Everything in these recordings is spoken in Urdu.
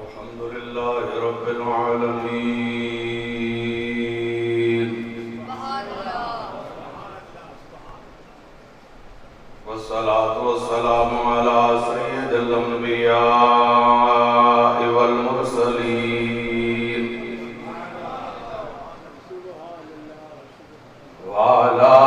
الحمد لله رب العالمين والصلاة والسلام على سيد الأنبياء والمرسلين وعلى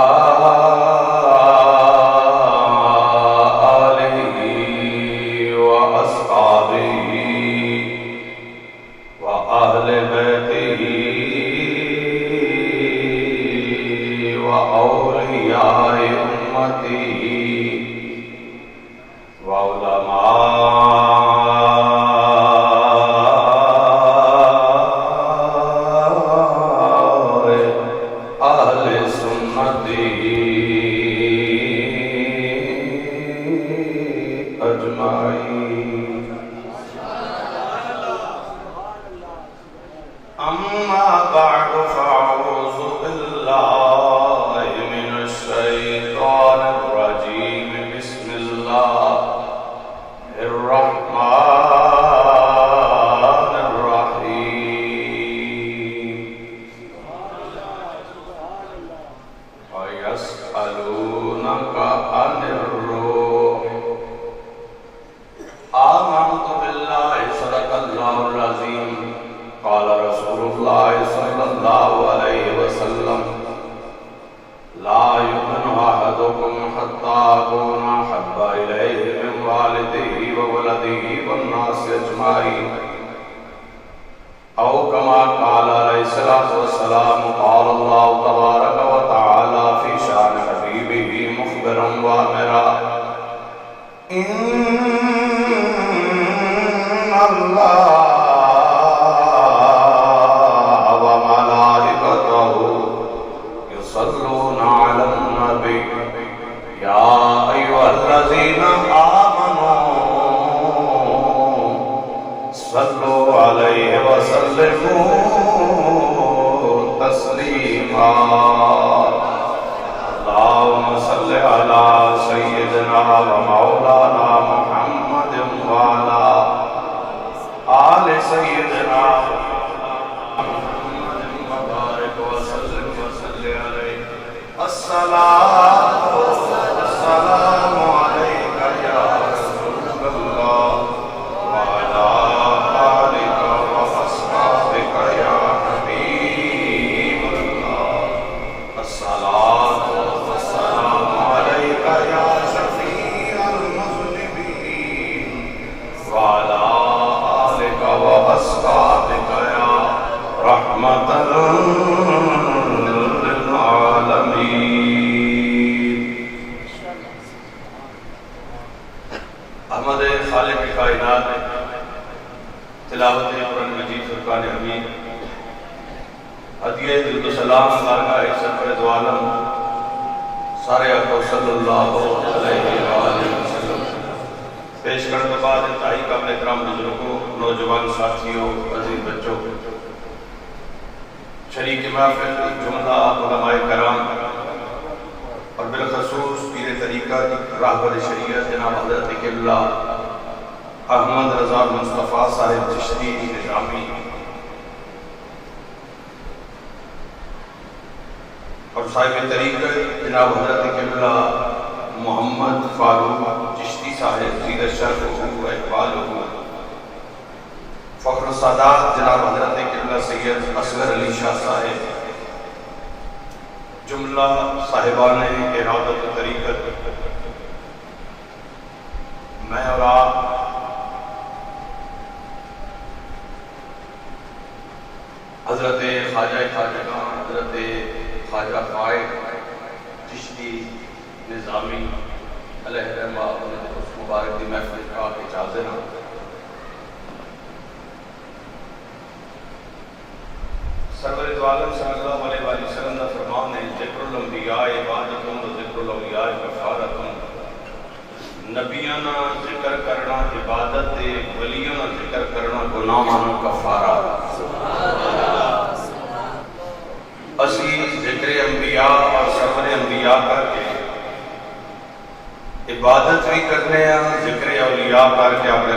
عبادت بھی کرنے ہیں، ذکر اولیاء کر کے اپنے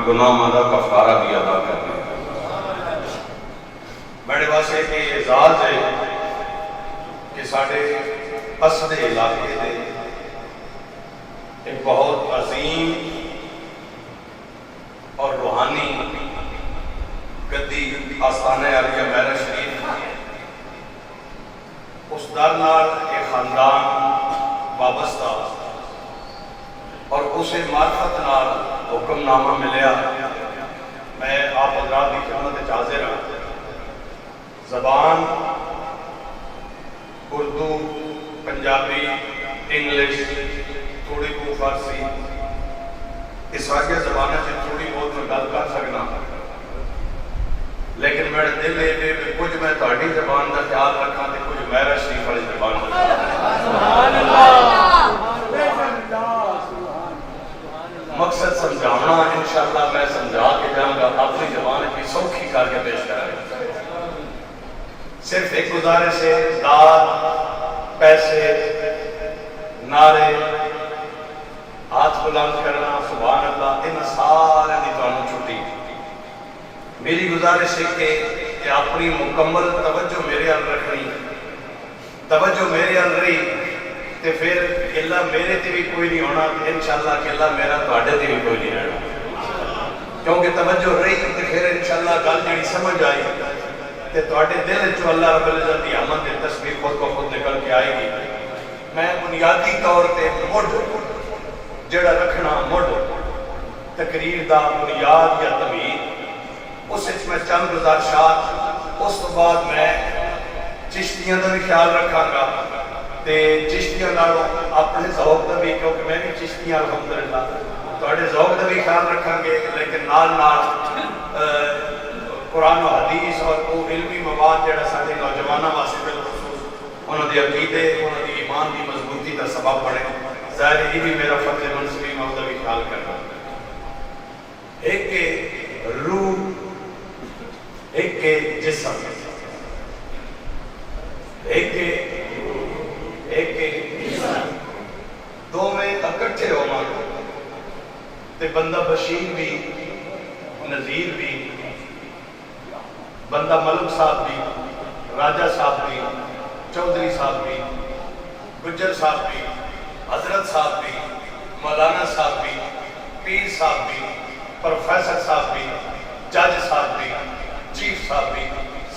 گناہوں کا کفارہ بھی ادا کرنے سارے اسد علاقے دے ایک بہت عظیم اور روحانی گدی آستانہ عالیہ میرا شریف اس در نال ایک خاندان وابستہ اور اسے معرفت نال حکم نامہ ملیا میں آپ حضرات کی خدمت حاضر ہوں زبان اردو پنجابی انگلش تھوڑی بہت فارسی اس واقعہ زبانہ سے تھوڑی بہت میں گل کر سکنا لیکن میرے دل ہے کہ کچھ میں تہاڈی زبان کا خیال رکھاں تے کچھ میرا شریف والی زبان کا سبحان اللہ مقصد سمجھانا انشاءاللہ میں سمجھا کے جاؤں گا اپنی زبان کی سوکھی کر کے پیش کرائے صرف ایک گزارش ہے داد پیسے نعرے ہاتھ بلند کرنا سبحان اللہ ان سارے دی تانوں چھٹی میری گزارش ہے کہ اپنی مکمل توجہ میرے ال رکھنی توجہ میرے ال رہی تے پھر اللہ میرے تے بھی کوئی نہیں ہونا انشاءاللہ کہ اللہ میرا تواڈے تے بھی کوئی نہیں رہنا کیونکہ توجہ رہی تے پھر انشاءاللہ گل جڑی سمجھ آئی تے تواڈے دل وچ اللہ رب العزت دی حمد تے تسبیح خود کو خود نکل کے آئے گی میں بنیادی طور تے مڈ جڑا رکھنا مڈ تقریر دا بنیاد یا تمہید اس وچ میں چند گزارشات اس تو بعد میں چشتیاں دا بھی خیال رکھاں گا تے چشتیاں نالوں اپنے ذوق دا بھی کیونکہ میں بھی چشتیاں الحمدللہ تواڈے ذوق دا بھی خیال رکھاں گے لیکن نال قرآن و حدیث اور وہ علمی مواد جڑا سارے نوجوانوں واسطے بالخصوص انہوں دے عقیدے انہوں دی ایمان دی مضبوطی کا سبب بنے ظاہر یہ بھی میرا فرض منصبی میں بھی خیال کرنا ایک کے روح ایک کے جسم ایک کے دو میں اکٹھے ہونا تے بندہ بشیر بھی نذیر بھی بندہ ملک صاحب بھی راجہ صاحب بھی چودھری صاحب بھی گجر صاحب بھی حضرت صاحب بھی مولانا صاحب بھی پیر صاحب بھی پروفیسر صاحب بھی جج صاحب بھی چیف صاحب بھی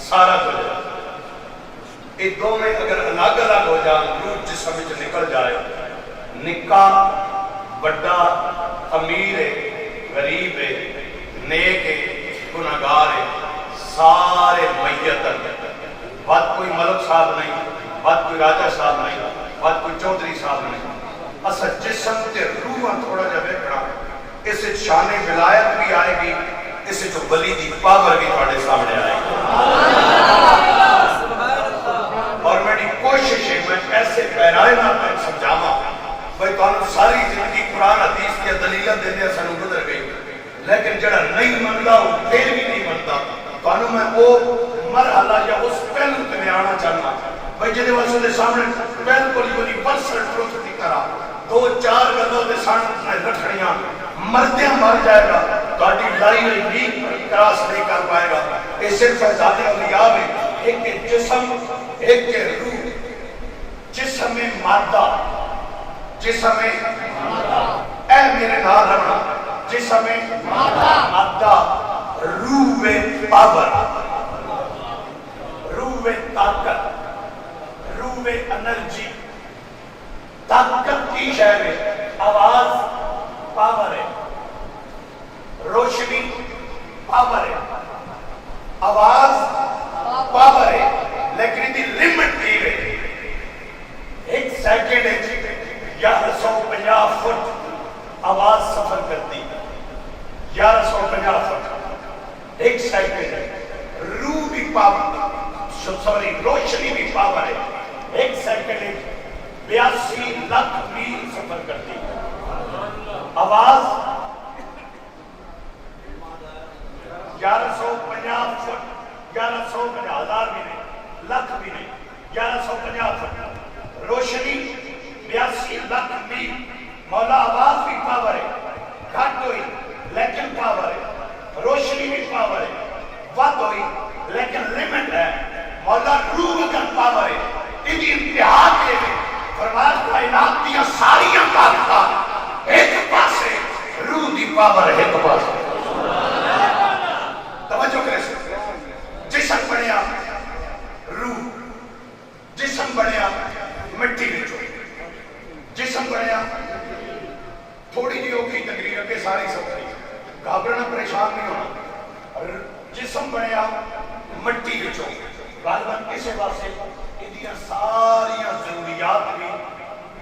سارا کچھ یہ دو میں اگر الگ الگ ہو جائیں روح جسم وچ نکل جائے نکا بڑا امیر ہے غریب ہے نیک ہے گناہگار ہے سارے میت بات کوئی ملک صاحب نہیں بات کوئی راجہ صاحب نہیں بات کوئی چودھری صاحب نہیں اسا جسم تے روح تھوڑا جا ویکھنا اس شان ولایت بھی آئے گی اس جو ولی دی پاور بھی تھوڑے سامنے آئے گی اور میری کوشش ہے میں ایسے پیرائے نہ میں سمجھاما بھئی تو ساری زندگی قرآن حدیث کی دلیلہ دینے سنو گزر گئی لیکن جڑا نہیں منتا وہ پھر بھی نہیں منتا تو میں وہ مرحلہ یا اس پہلو تے میں آنا چاہنا بھئی جنہیں واسو دے سامنے پہل کو لیونی برسر ٹروت دی کرا دو چار گدوں دے سامنے رکھڑیاں مردیاں مر جائے گا گاڑی لائی ہوئی بھی کراس نہیں کر پائے گا یہ صرف ذات اولیاء میں ایک کے جسم ایک کے روح جسم مادہ جسم اے میرے نال رہنا جسم مادہ روح پاور روح طاقت روح انرجی طاقت کی شے میں آواز پاور ہے روشنی پاور ہے آواز پاور ہے لیکن دی لمٹ دی ہے ایک سیکنڈ ہے 1150 فٹ آواز سفر کرتی 1150 فٹ ایک سیکنڈ ہے روح بھی پاور سوری روشنی بھی پاور ہے ایک سیکنڈ ہے 82 لاکھ میل سفر کرتی آواز 1150 فٹ 1150 ہزار بھی نہیں لاکھ بھی نہیں 1150 فٹ روشنی 82 لاکھ میل مولا آواز بھی پاور ہے گھٹ ہوئی لیکن پاور ہے روشنی بھی پاور ہے وقت ہوئی لیکن لیمٹ ہے مولا روح کا پاور ہے انتہا کے فرمایا کائنات دیا ساریاں طاقتاں ایک پاسے روح دی پاور ایک پاسے توجہ کرے جسم بنیا روح جسم بنیا مٹی وچوں جسم بنیا تھوڑی جی اوکھی تقریر کے ساری سوچی گھبرانا پریشان نہیں ہونا جسم بنیا مٹی وچوں غالباً کسے واسطے ادیاں ساریاں ضروریات بھی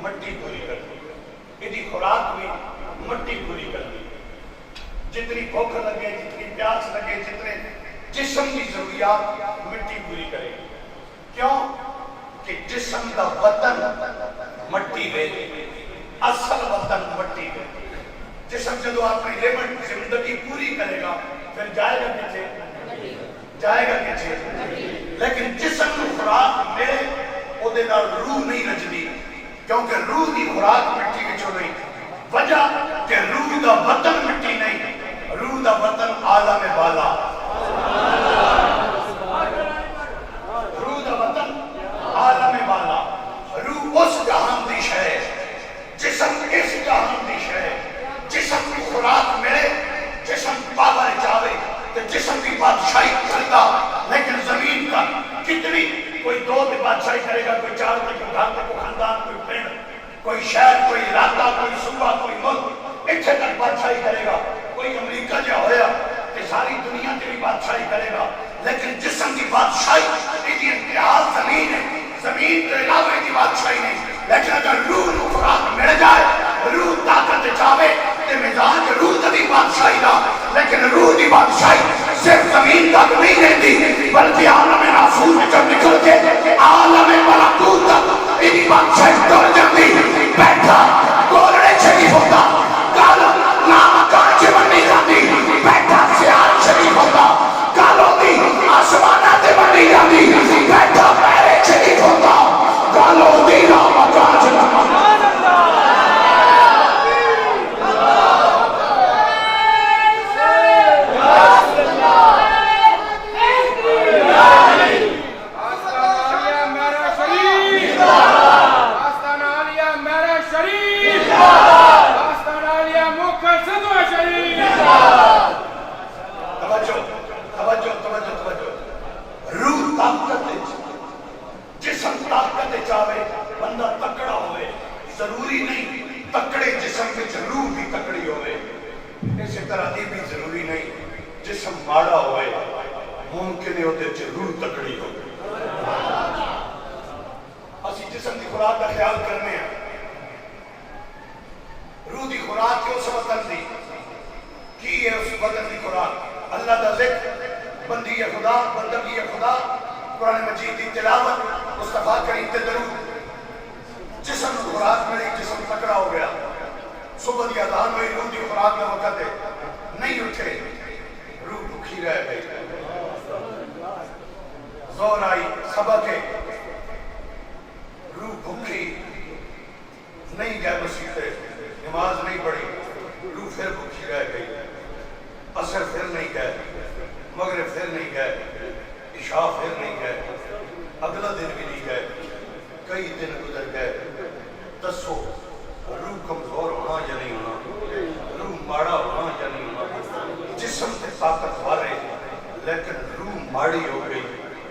مٹی پوری کر دی ادی خوراک بھی مٹی پوری کر دی جتنی بھوک لگے جتنی پیاس لگے جتنے جسم کی ضروریات مٹی پوری کرے گی کیوں کہ جسم کا وطن مٹی وے اصل وطن مٹی وے جسم جدو اپنی لیمٹ زندگی پوری کرے گا پھر جائے گا کچھے جائے گا کچھے لیکن جسم کو خوراک ملے او دے نال روح نہیں رجدی کیونکہ روح کی خوراک مٹی وچوں نہیں وجہ کہ روح دا وطن مٹی نہیں روح دا وطن عالم بالا روح دا وطن عالم بالا روح اس جہان دی شے جسم اس جہان دی شے جسم کی خوراک ملے جسم پاور چاہے کہ جسم کی بادشاہی کرتا لیکن زمین کا کتنی کوئی دو بھی بادشاہی کرے گا کوئی چار کوئی گھر کوئی خاندان کوئی پنڈ کوئی شہر کوئی علاقہ کوئی صوبہ کوئی ملک اتنے تک بادشاہی کرے گا کوئی امریکہ جو ہویا کہ ساری دنیا کی بھی بادشاہی کرے گا لیکن جسم کی بادشاہی کی انتہا زمین ہے زمین کے علاوہ کی بادشاہی نہیں لیکن اگر روح کو خوراک مل جائے روح طاقت چاہے کہ مزاج روح تبھی بادشاہی دا لیکن روح کی بادشاہی صرف زمین تک نہیں رہتی بلکہ عالم ناسوس میں جب نکل کے عالم ملکوت تک ایک بادشاہی دور جاتی بیٹھا گولڑے شریف ہوتا کالو نام کانچے بنی جاتی بیٹھا سیار شریف ہوتا کالو دی آسمانہ تے بنی جاتی بیٹھا پیرے شریف ہوتا کالو دی نام کانچے بندہ تکڑا ہوئے ضروری نہیں تکڑے جسم میں روح بھی تکڑی ہوئے اسی طرح یہ بھی ضروری نہیں جسم ماڑا ہوئے ممکن ہے ہوتے روح تکڑی ہوئے اسی جسم کی خوراک کا خیال کرنے ہیں روح کی خوراک کیوں سے وطن دی کی ہے اس وطن کی خوراک اللہ دا ذکر بندی خدا بندگی خدا قرآن مجید کی تلاوت مصطفیٰ کریم تے درود جسم خوراک ملی جسم تکڑا ہو گیا صبح دی اذان ہوئی روح دی خوراک کا وقت ہے نہیں اٹھے روح بھوکی رہ گئی زور آئی سبق ہے روح بھوکی نہیں گئے مسیح پہ نماز نہیں پڑھی روح پھر بھوکی رہ گئی عصر پھر نہیں گئے مغرب پھر نہیں گئے عشاء پھر نہیں گئے اگلا دن بھی نہیں گئے کئی دن گزر گئے دسو روح کمزور ہونا یا نہیں ہونا روح ماڑا ہونا یا نہیں ہونا جسم سے طاقت والے لیکن روح ماڑی ہو گئی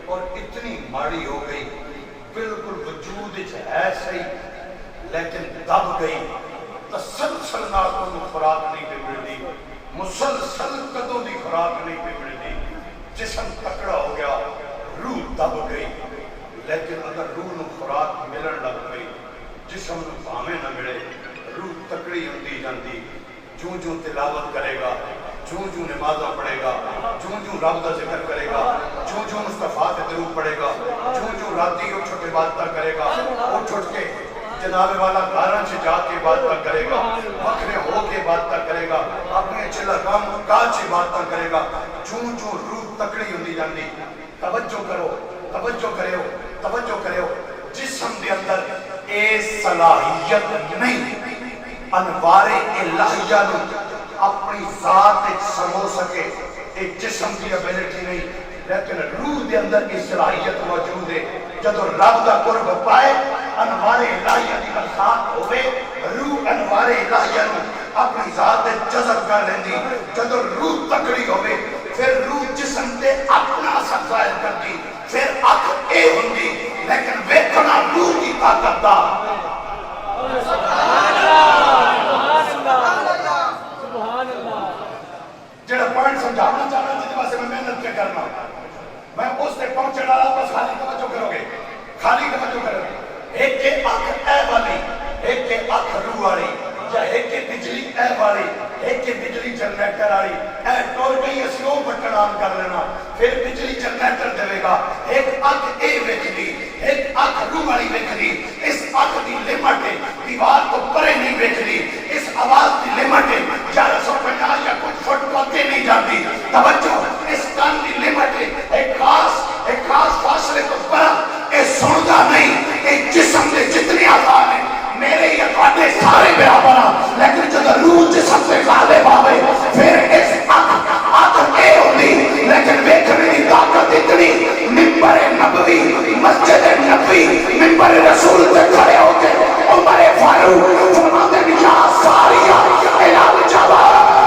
اور اتنی ماڑی ہو گئی بالکل وجود ہے صحیح لیکن دب گئی تسلسل نال کو خوراک نہیں پہ ملتی مسلسل قدوں دی خوراک نہیں پہ ملتی جسم تکڑا ہو گیا روح دب گئی لیکن اگر روح نو خوراک ملن لگ گئی جسم نو بھاویں نہ ملے روح تکڑی ہوندی جاندی جوں جوں تلاوت کرے گا جوں جوں نمازاں پڑھے گا جوں جوں رب دا ذکر کرے گا جوں جوں مصطفیٰ تے درود پڑھے گا جوں جوں راتی اٹھ کے عبادت کرے گا اٹھ کے جناب والا گھراں سے جا کے عبادت کرے گا وکھرے ہو کے عبادت کرے گا اپنے چلا کام کاج عبادت کرے گا جوں جوں روح تکڑی ہوندی جاندی توجہ کرو توجہ کرو توجہ کرو جسم دے اندر اے صلاحیت نہیں انوار الہیہ نو اپنی ذات سمو سکے اے جسم کی ابیلٹی نہیں لیکن روح دے اندر کی صلاحیت موجود ہے جدو رب دا قرب پائے انوار الہیہ دی برسات ہوئے روح انوار الہیہ نو اپنی ذات جذب کر لیندی جدو روح تکڑی ہوئے پھر روح جسم دے اپنا اثر ظاہر کرتی پھر اکھ اے ہوندی لیکن ویکھنا روح کی طاقت دا جڑا پوائنٹ سمجھانا چاہنا جس واسطے میں محنت کیا کرنا میں اس سے پہنچنے والا بس خالی توجہ کرو گے خالی توجہ کرو گے ایک کے اکھ اے والی ایک کے اکھ روح والی یا ایک کے بجلی اے والی ایک کے بجلی جنریٹر والی اے ٹول گئی اسی وہ بٹن آن کر لینا پھر بجلی جنریٹر دے گا ایک اکھ اے ویکھ دی ایک اکھ روح والی ویکھ دی اس اکھ دی لمٹ دیوار کو پرے نہیں ویکھ دی اس آواز دی لمٹ 1150 یا کچھ فٹ کو اگے نہیں جاتی توجہ اس کان دی لمٹ ایک خاص فاصلے کو پر اے سندا نہیں ایک جسم دے جتنے اعضاء ہیں میرے یا تواڈے سارے برابر ہیں لیکن جب روح جسم سے غالب آوے پھر اس اکھ اے ہوندی لیکن ویکھنے دی طاقت اتنی منبر نبوی مسجد نبوی منبر رسول تے کھڑے ہو کے عمر فاروق فرماتے ہیں یا ساریہ اعلان جواب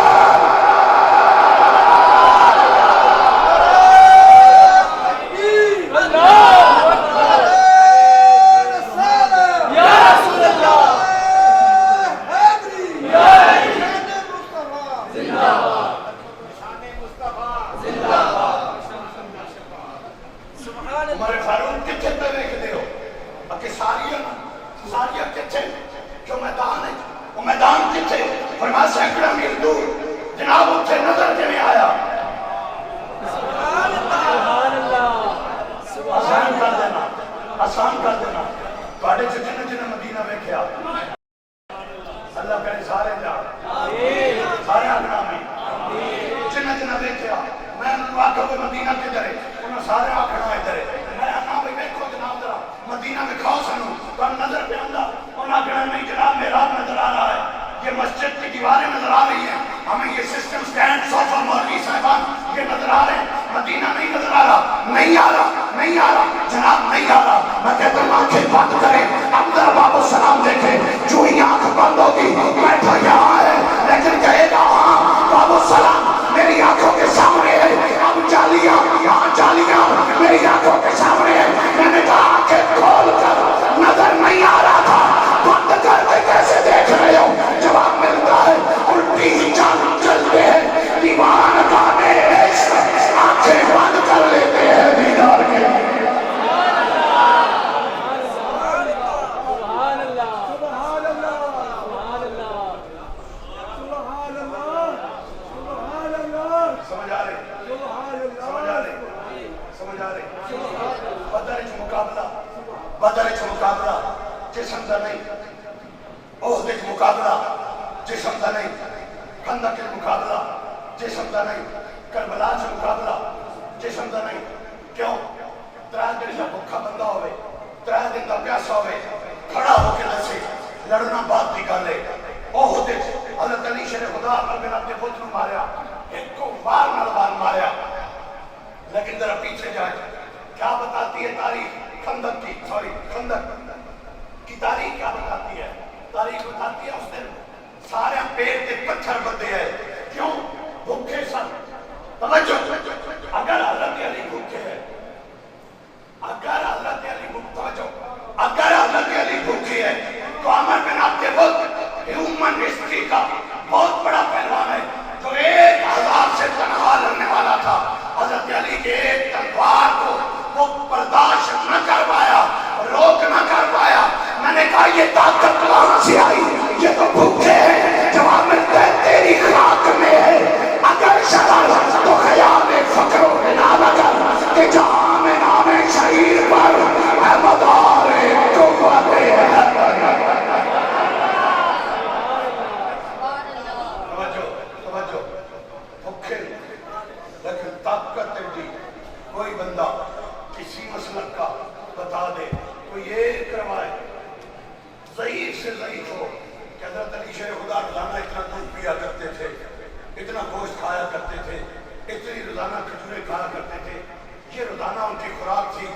یہ روزانہ ان کی خوراک تھی،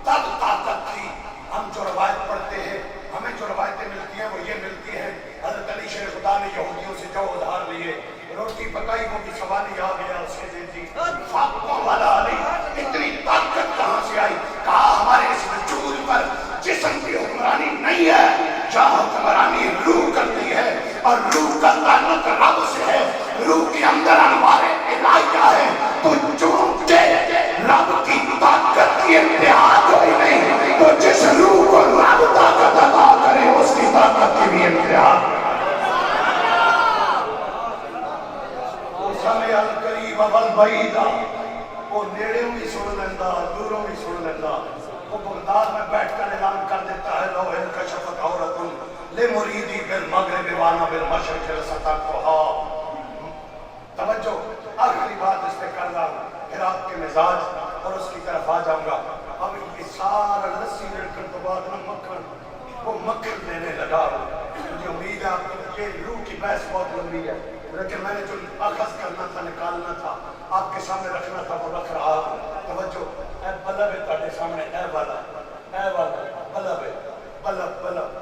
تب طاقت تھی۔ ہم جو روایت پڑھتے ہیں، ہمیں جو روایتیں ملتی ہیں وہ یہ ملتی ہیں، حضرت علی شیر خدا نے یہودیوں سے جو ادھار لیے، روٹی پکائی وہ بھی سوانی آ گیا اس کے دے دی۔ فاطمہ والا علی، اتنی طاقت کہاں سے آئی؟ کہا ہمارے اس وجود پر جسم کی حکمرانی نہیں ہے، جہاں حکمرانی روح کرتی ہے، اور روح کا تعلق رب سے ہے، روح کے اندر انوار الہیہ ہے۔ تو چونکہ رب کی طاقت کی انتہا کوئی نہیں، تو جس روح کو رب طاقت عطا کرے اس کی طاقت کی بھی انتہا۔ سمع القریب والبعید، وہ نیڑے بھی سن لیندہ، دوروں بھی سن لیندہ۔ وہ بغداد میں بیٹھ کر اعلان کر دیتا ہے، لو انکشفت عورت لمریدی بالمغرب وانا بالمشرق لستقها۔ توجہ، آخری بات اس پہ کر رہا ہوں، پھر آپ کے مزاج اور اس کی طرف آ جاؤں گا۔ اب یہ سارا لسی لڑکن تو بعد میں مکھن، وہ مکھن دینے لگا ہوں۔ مجھے امید ہے آپ کو یہ روح کی بحث بہت لمبی ہے، لیکن میں نے جو اخذ کرنا تھا، نکالنا تھا، آپ کے سامنے رکھنا تھا، وہ رکھ رہا ہوں۔ توجہ، اے بلب ہے تاڑے سامنے، اے والا بلب ہے، بلب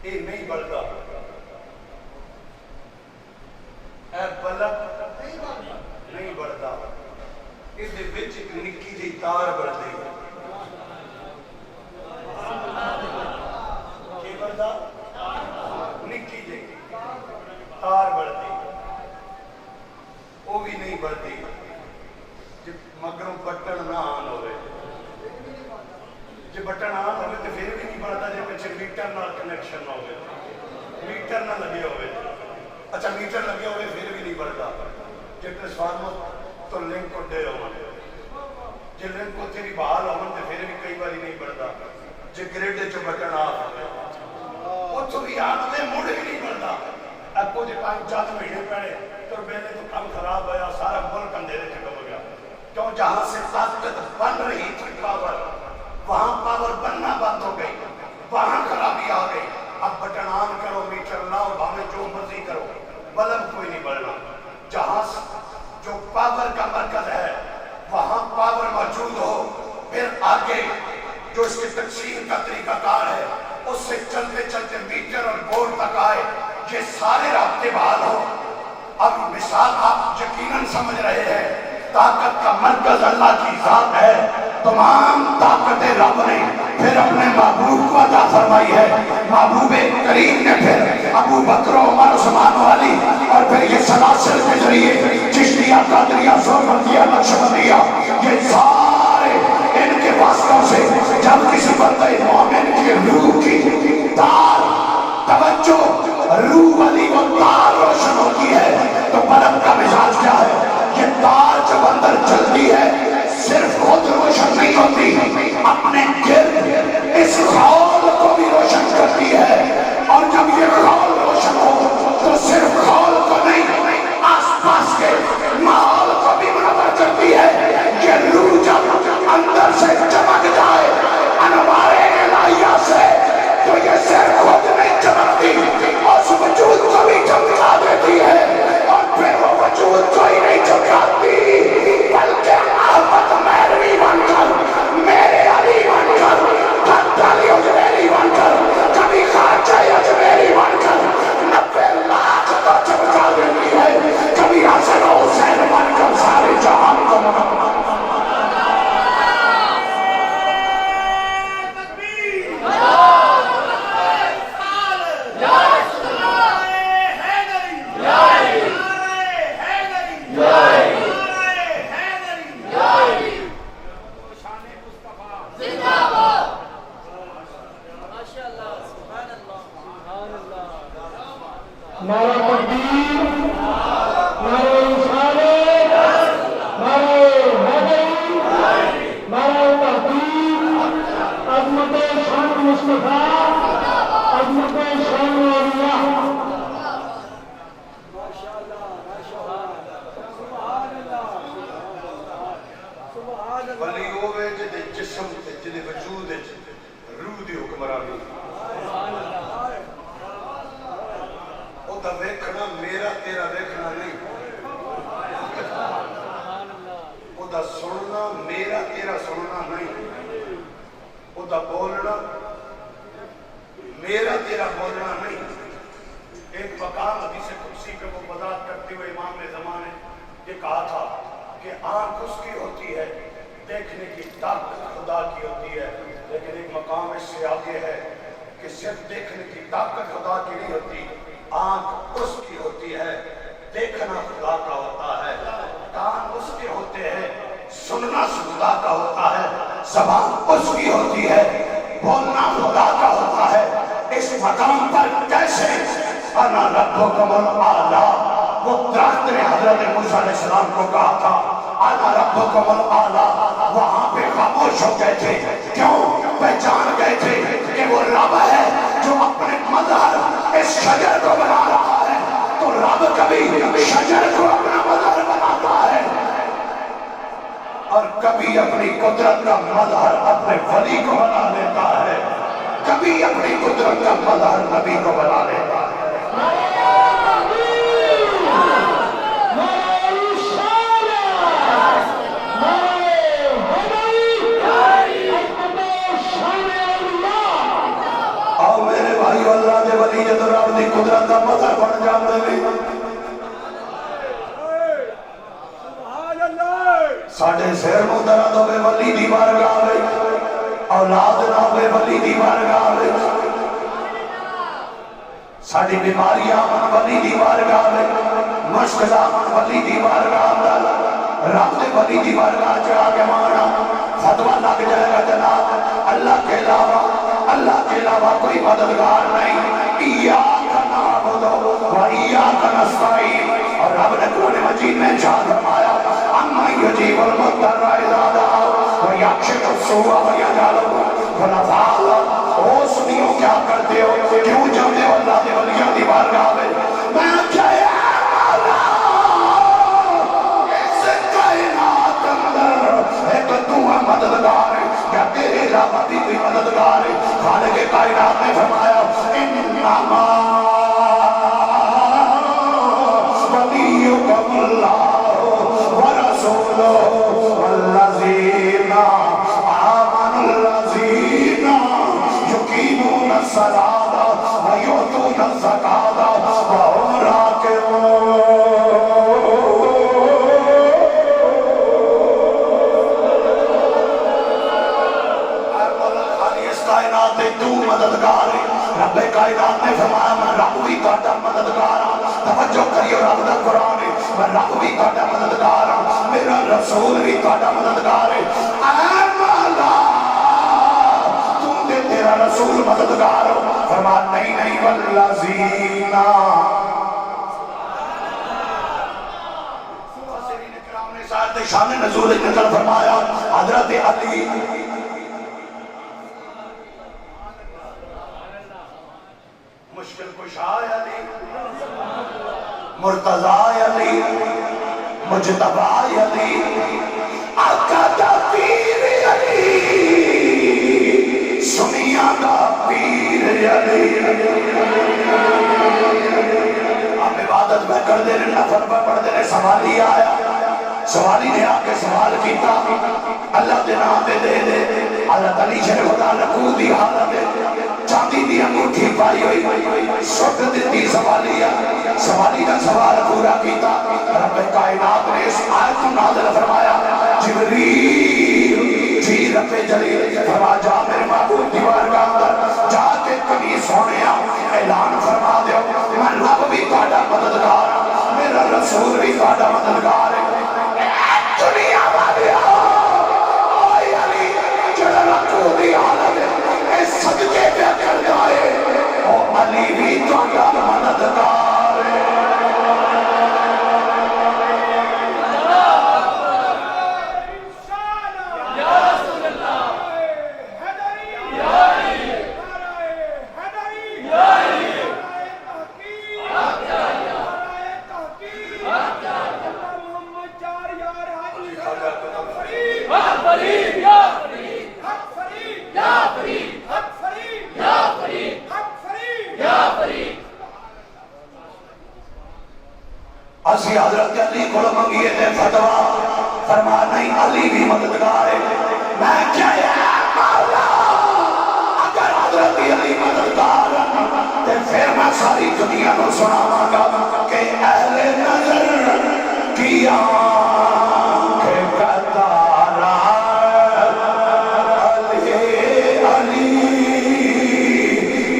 یہ نہیں بڑھتا، اے بلب نہیں بڑھتا، اس دے وچ ایک نکی جی تار بڑھتی ہے۔ کی بڑھتا؟ نکی جی تار بڑھتی، وہ بھی نہیں بڑھتی جب مگروں بٹن نہ آن ہوئے۔ جب بٹن آن ہوئے تو پھر بھی نہیں بڑھتا، جب پیچھے میٹر نہ کنیکشن نہ ہوئے، میٹر نہ لگے ہوئے۔ اچھا میٹر لگے ہوئے پھر بھی نہیں بڑھتا، جب ٹرانسفارمر تو لنک کو دے ہوں، جب لنک کو تیری بحال ہوں تو پھر بھی کئی باری نہیں بڑھتا۔ جب گریڈ جو بٹن آف ہوئے وہ تو بھی آن ہوئے، موڑ بھی نہیں بڑھتا۔ اب کو جب 5-4 مہینے پہلے تو پہلے تو کام خراب ہوا، سارا ملک اندھیرے سے ڈوب گیا، کیوں جہاں سے طاقت بن رہی تھی پاور، وہاں پاور بننا بند ہو گئی، وہاں خرابی آ گئی۔ اب بٹن آن کرو، میٹر لاؤ، بھاوے جو مرضی کرو، بلب کوئی نہیں بڑھنا۔ جہاں جو پاور کا مرکز ہے وہاں پاور موجود ہو، پھر آگے جو اس کی تقسیم کا طریقہ کار ہے اس سے چلتے چلتے میٹر اور بورڈ تک آئے، یہ سارے رابطے بحال ہو۔ اب مثال آپ یقیناً سمجھ رہے ہیں، طاقت کا مرکز اللہ کی ذات ہے، تمام طاقتیں رب نے پھر اپنے محبوب کو عطا فرمائی ہے۔ محبوب کریم نے پھر ابو بکر، عمر، عثمان و علی، اور پھر یہ سلاسل کے ذریعے چشتیہ، قادریہ، سہروردیہ، نقشبندیہ، یہ سارے ان کے واسطوں سے جب کسی بندے مومن کی روح کی تار، توجہ، روح والی وہ تار روشن ہوتی ہے تو بلب کا مزاج کیا ہے؟ یہ تار جب اندر چلتی ہے صرف خود روشن نہیں ہوتی، اپنے گرد اس خول کو بھی روشن کرتی ہے، اور جب یہ خول روشن ہو تو صرف خول کو نہیں، آس پاس کے ماحول کو بھی منور کرتی ہے۔ یہ روح جب اندر سے چمک جائے انوار الہیہ سے تو یہ صرف خود نہیں چمکتی، اس وجود کو بھی چمکا دیتی ہے، اور پھر وہ وجود کو ہی نہیں چمکاتی بلکہ احمد مہروی بن کر، میرے علی بن کر، علی اجمیری بن کر، کبھی خواجہ اجمیری بن کر 90 لاکھ کو چمکا دیتی ہے، کبھی حسن و حسین بن کر سارے جہان کو نعرہ تکبیر، نعرہ رسالت، نعرہ حیدری، نعرہ تحقیق، عظمت شان مصطفیٰ، عظمت شان اولیاء۔ ولی ہوئے جدے جسم تے جدے وجود تے روح دی حکمرانی، او دا ویکھنا میرا تیرا ویکھنا نہیں، او دا سننا میرا تیرا سننا نہیں، او دا بولنا میرا تیرا بولنا نہیں۔ ایک مقام حدیث قدسی پہ وہ وضاحت کرتے ہوئے امام زمان نے یہ کہا تھا کہ آنکھ اس کی ہوتی ہے، دیکھنے کی طاقت خدا کی ہوتی ہے، لیکن ایک مقام اس سے آگے ہے کہ صرف دیکھنے کی طاقت خدا کی نہیں ہوتی، آنکھ اس کی ہوتی ہے، دیکھنا خدا کا ہوتا ہے، کان اس کے ہوتے ہیں، سننا خدا کا ہوتا ہے، زبان اس کی ہوتی ہے، بولنا خدا کا ہوتا ہے۔ اس مقام پر کیسے انا ربکم الاعلی، وہ درخت نے حضرت موسیٰ علیہ السلام کو کہا تھا انا ربکم الاعلی، وہاں پہ خاموش ہو گئے تھے، کیوں؟ پہچان گئے تھے کہ وہ رب ہے جو اپنے مظہر اس شجر کو بنا رہا ہے، تو رب کبھی شجر کو اپنا مظہر بناتا ہے اور کبھی اپنی قدرت کا مظہر اپنے ولی کو بنا لیتا ہے، کبھی اپنی قدرت کا مظہر نبی کو بنا لیتا ہے۔ آؤ میرے بھائی، اللہ دے ولی جدو رب دی قدرت کا مظہر بن جاندے نے، ساڑھے سر کو درد ہوئے ولی دی بارگاہ میں، اولاد نہ ہوئے ولی دی بارگاہ میں، ساڑھی بیماریاں من ولی دی بارگاہ میں، مشکلہ من ولی دی بارگاہ میں، رب دے ولی دی بارگاہ چڑھا کے مانا فتوہ لگ جائے گا جناب، اللہ کے علاوہ کوئی مددگار نہیں، ایاک نعبد و ایاک نستعین، اور رب نے قرآن مجید میں ارشاد فرمایا اَمَّن یجیب المضطر اذا دعاہ ویکشف السوء ویجعلکم خلفاء۔ او سنیو کیا کرتے ہو، کیوں جاتے ہو اللہ دے ولیوں دی بارگاہ میں؟ میں کیا مولا اس کائنات اندر ایک تو ہے مددگار، کیا تیرے علاوہ بھی کوئی مددگار ہے؟ خالق کائنات نے فرمایا انما ولیکم اللہ ورسولہ والذین آمنوا الذین یقیمون الصلاۃ ویؤتون الزکاۃ وهم راکعون۔ تو مددگار ہے، رب کائنات نے فرمایا میں رب بھی تہاڈا مددگار ہوں، توجہ کریو رب دا قرآن ہے، میں رب بھی تہاڈا مددگار ہوں، میرا رسول بھی تہاڈا مددگار ہے۔ اے مولا تم دے تیرا رسول مددگار ہو، فرمایا نہیں والذین۔ مفسرین کرام نے ساتھ شان نزول نقل فرمایا حضرت علی مشکل کشا علی، مرتضی علی، مجتبی علی، آقا دا پیر علی، سنیا دا پیر علی۔ آپ عبادت میں کر دے رہے، نفل میں پڑھ دے رہے، سوالی آیا، سوالی نے آ کے سوال کیتا اللہ دے نام دے دے حضرت علی شریف خدا رکوع دی حالت چاندی دی انگوٹھی پائی ہوئی سٹ دیتی سوالی کا سوال پورا کیتا، رب کائنات نے اس آیت کو نازل فرمایا جبریل جی رب جلیل فرما جا میرے معبود دیوار کا اندر جا کے کبھی سونے اعلان فرما دیو میں رب بھی تہاڈا مددگار ہوں، میرا رسول بھی تہاڈا مددگار ہے۔ دنیا والیا آئی علی جڑا رکھو دی حالت اے سجدے پہ کرتا ہے، او علی بھی تہاڈا مددگار ہے۔ بھائی علی بھی مددگار ہے. میں کیا مولا اگر حضرت علی مددگار تے پھر میں ساری دنیا کو سناواں گا کہ اہل نظر کی آنکھ کا تارا علی علی،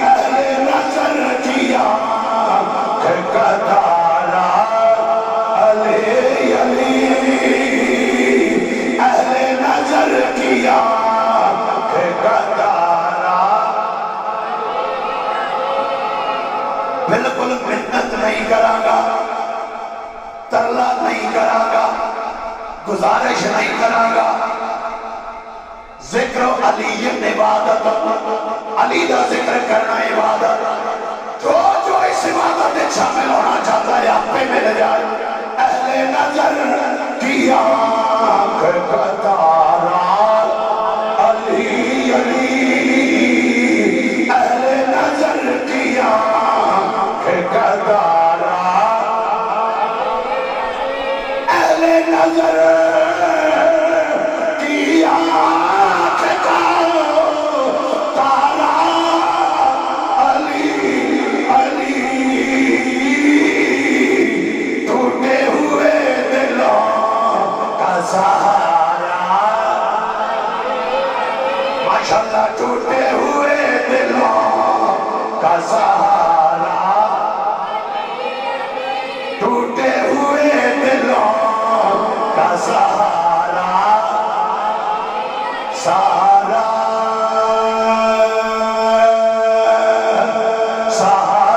اہل نظر کی آنکھ کا تارا علی علی، اہل نظر کی آنکھ کا تارا. بالکل محنت نہیں کراں گا، ترلا نہیں کراں گا، گزارش نہیں کراں گا. ذکر علی عبادت، علی دا ذکر کرنا عبادت. جو جو اس عبادت میں شامل ہونا چاہتا ہے آپ پہ مل جائے. اہل نظر کی آنکھ کا تارا علی علی، اہل نظر کی آنکھ کا تارا، اہل نظر کی آنکھ کا تارا علی علی، ٹوٹے ہوئے دلوں کا سہارا. ماشاءاللہ ٹوٹے ہوئے دلوں کا سہارا، ٹوٹے ہوئے دلوں کا سہارا سہارا سہارا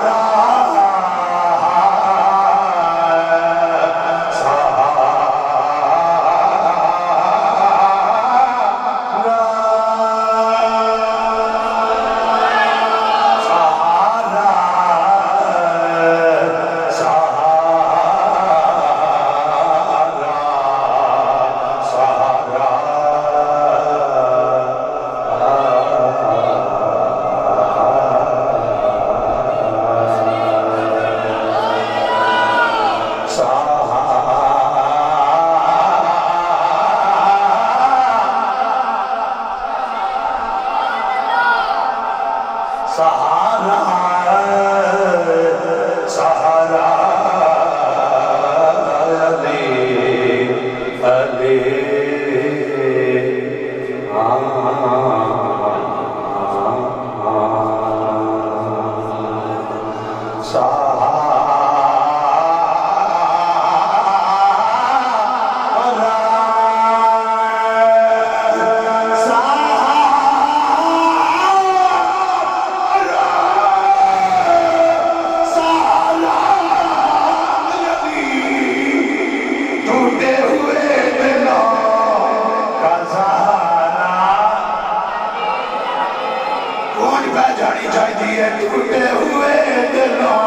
ٹوٹے ہوئے دلوں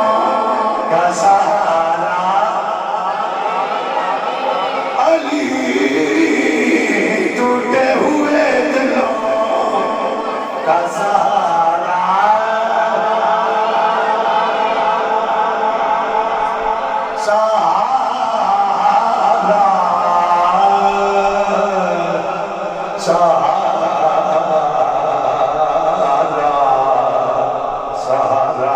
کا سہارا علی، ٹوٹے ہوئے دلوں کا سہارا سہارا سہارا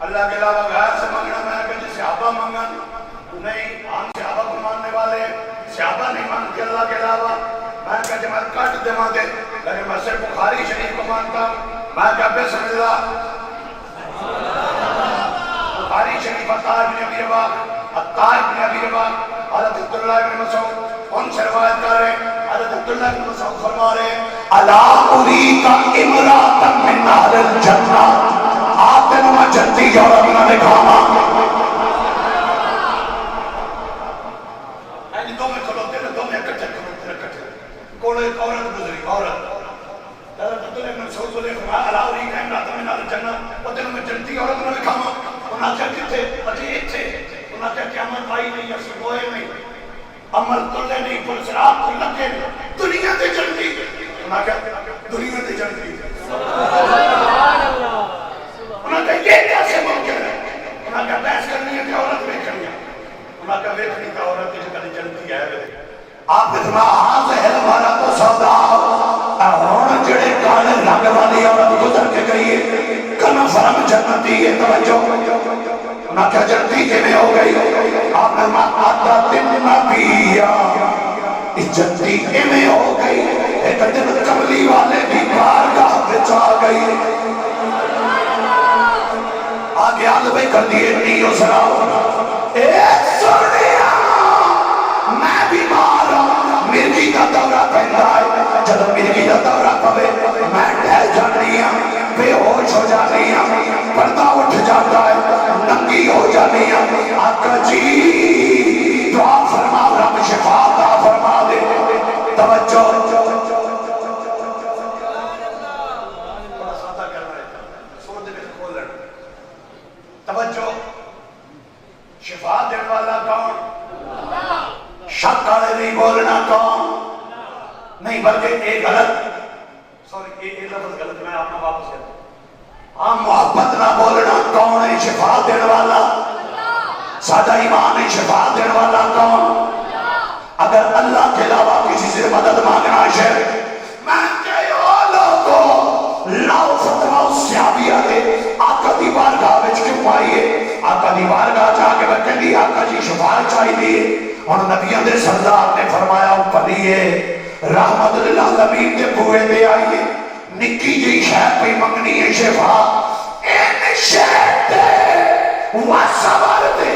اللہ کے علاوہ غیر سے مانگنا میں کہ جس صحابہ مانگن نہیں، ہم صحابہ کو ماننے والے صحابہ نہیں مانگتے اللہ کے علاوہ. میں کہ جب میں کٹ دے مانتے لیکن میں صرف بخاری شریف کو مانتا ہوں. میں کہ بسم اللہ بخاری شریف عطار بن ابی رباح، عطار بن ابی رباح حضرت عبداللہ بن مسعود ان سے روایت کر رہے ہیں. حضرت عبداللہ بن مسعود فرما رہے ہیں الا اریک امرأة من اہل الجنہ، آپ نے میں جنتی عورت نہ دکھانا. دو میں کھلوتے ہیں، دو میں اکٹھے کھلوتے ہیں. کوڑے ایک عورت گزری، عورت حضرت عبداللہ بن مسعود نے فرمایا الا اریک امرأة من عمل تلے نہیں پر سراب کو لگے دنیا تے جنگی انہاں کہا دنیا تے جنگی انہاں کہا یہ کیسے ممکن ہے انہاں کہا بحث کرنی ہے کہ عورت بیچنی ہے انہاں کہا بیچنی کا عورت جس کا جنتی ہے آپ اتنا آز ہے ہمارا تو سودا ہون جڑے کالے رنگ والی عورت گزر کے گئی ہے کنفرم جنتی ہے توجہ انہاں کہا جنتی کے میں ہو گئی آپ نے آتا دن نبیا جنتی کے میں ہو گئی ایک دن کملی والے بھی بارگاہ بچا گئی آگے آل بے کر دیئے نیو سراؤ اے سنیا میں بیمار ہوں مرگی کا دورہ پہندا ہے جب مرگی کا دورہ پہے میں ڈھل جانی ہوں بے ہوش ہو جانی ہوں پردہ اٹھ جاتا ہے ننگی ہو جانی ہوں آقا جی دعا فرما رب شفا عطا فرما دے توجہ توجہ شفا دین والا کون شک والے نہیں بولنا کون نہیں بلکہ ایک غلط سوری ایک لفظ غلط میں آپ نے واپس کر ہاں محبت نہ بولنا کون ہے شفا دین والا سادہ ایمان ہے شفا دین والا کون اگر اللہ کے علاوہ کسی سے مدد مانگنا ہے میں کہو لوگوں لاؤ فتوہ اس سیابیہ دے آقا دی بارگاہ بچ کیوں آئیے آقا دی بارگاہ جا کے بکے دی آقا جی شفاعت چاہی دی اور نبیوں دے سردار نے فرمایا پڑھیے رحمت للعالمین دے بوئے دے آئیے نکی جی شاید پہ منگنی ہے شفا این شہد دے وصبر دے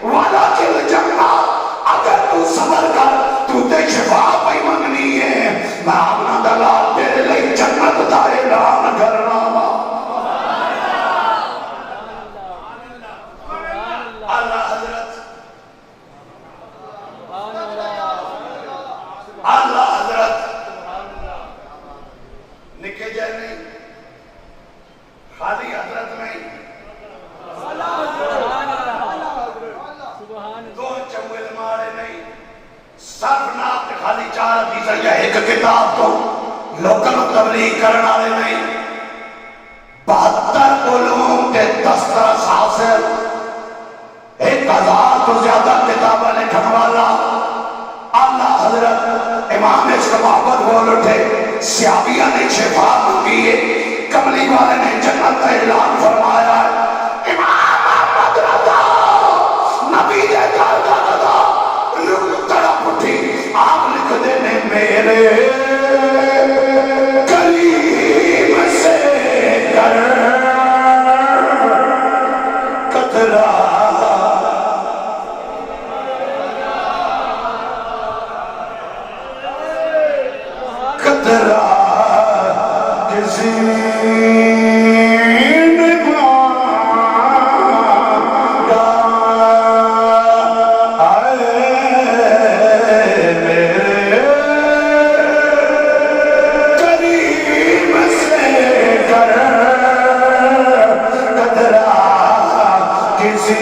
والا کل جنہ اگر تو صبر کر تو تے شفا پہ منگنی ہے میں اپنا دلال تیرے لئے جنت دا اعلان کرنا اللہ حضرت اللہ حضرت نکے جائے نہیں خالی حضرت نہیں دو چویل مارے نہیں صرف ناپ خالی چار حدیث یا ایک کتاب تو لوکل تبلیغ کرنا آرے نہیں 72 علوم کے دسترس حاصل 1000 تو زیادہ کتابہ لکھن والا اللہ حضرت امام اس کا محبت بول اٹھے سیابیہ نے شفا مانگی ہے کملی والے نے جنت کا اعلان فرمایا ہے امام احمد رضا نبی دے کار کا رضا روح تڑپ اٹھی آپ لکھ دینے میرے کریم سے کر قطرہ قطرہ کسی نے مانگا آئے میرے کریم سے کر قطرہ کسی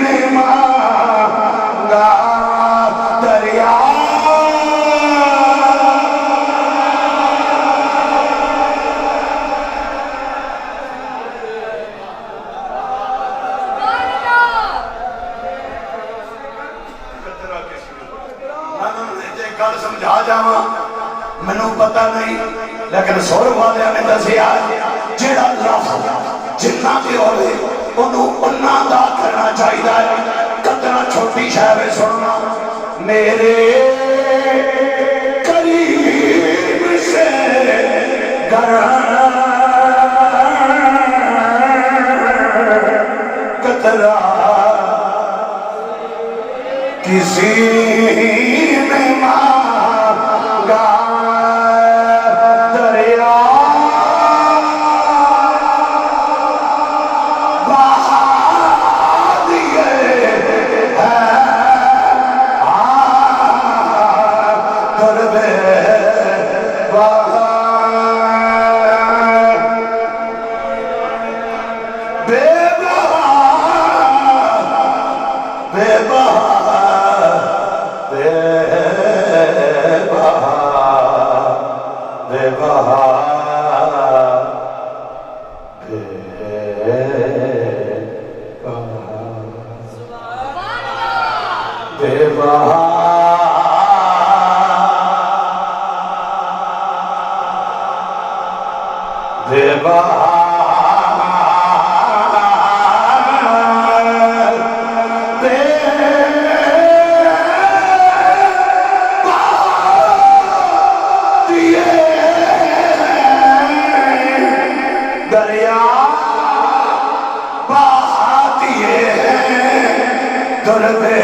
نے مانگا دریا سمجھا جاواں منو پتہ نہیں لیکن سور والے نے دسیا جیڑا لفظ جتنا بھی ہوئے انہوں انہاں دا کرنا چاہیے کتنا چھوٹی شہر سننا میرے قریب سے گر قطرہ کسی نے مانگا دریا بہا دیے کر دے بے بہا دے بہار دے بہار دیے دریا بہا دیے در میں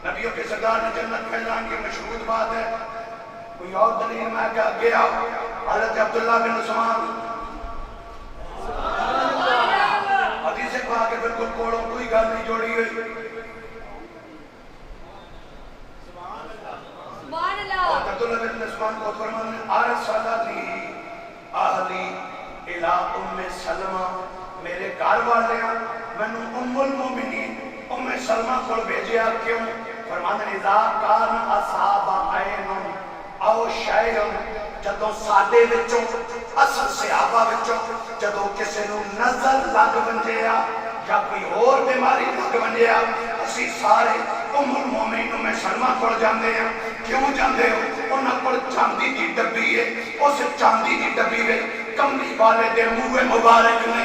نبیوں کے سردار نے جنت پھیلان کی مشہور بات ہے. کوئی اور دلیل میں کہ گیا حضرت عبداللہ بن عثمان حدیث سے کہا کہ بالکل کوڑوں کوئی گل نہیں جوڑی ہوئی. اور عبداللہ بن عثمان کو فرمانے ارسلنی اہلی الی ام سلمہ میرے گھر والے میں نے ام المومنین ام سلمہ کو بھیجیا. کیوں؟ فرمانے اذا کان اصحاب عین او شیء جدوں ساڈے وچوں اصل صحابہ وچوں جدوں کسے نوں نظر لگ ونجیا یا کوئی اور بیماری لگ ونجیا اسی سارے ام المومنین ام سلمہ کول جاندے ہیں. کیوں جاندے ہو؟ انہاں کول چاندی دی ڈبی ہے. اس چاندی دی ڈبی وچ کملی والے دے منہ مبارک نے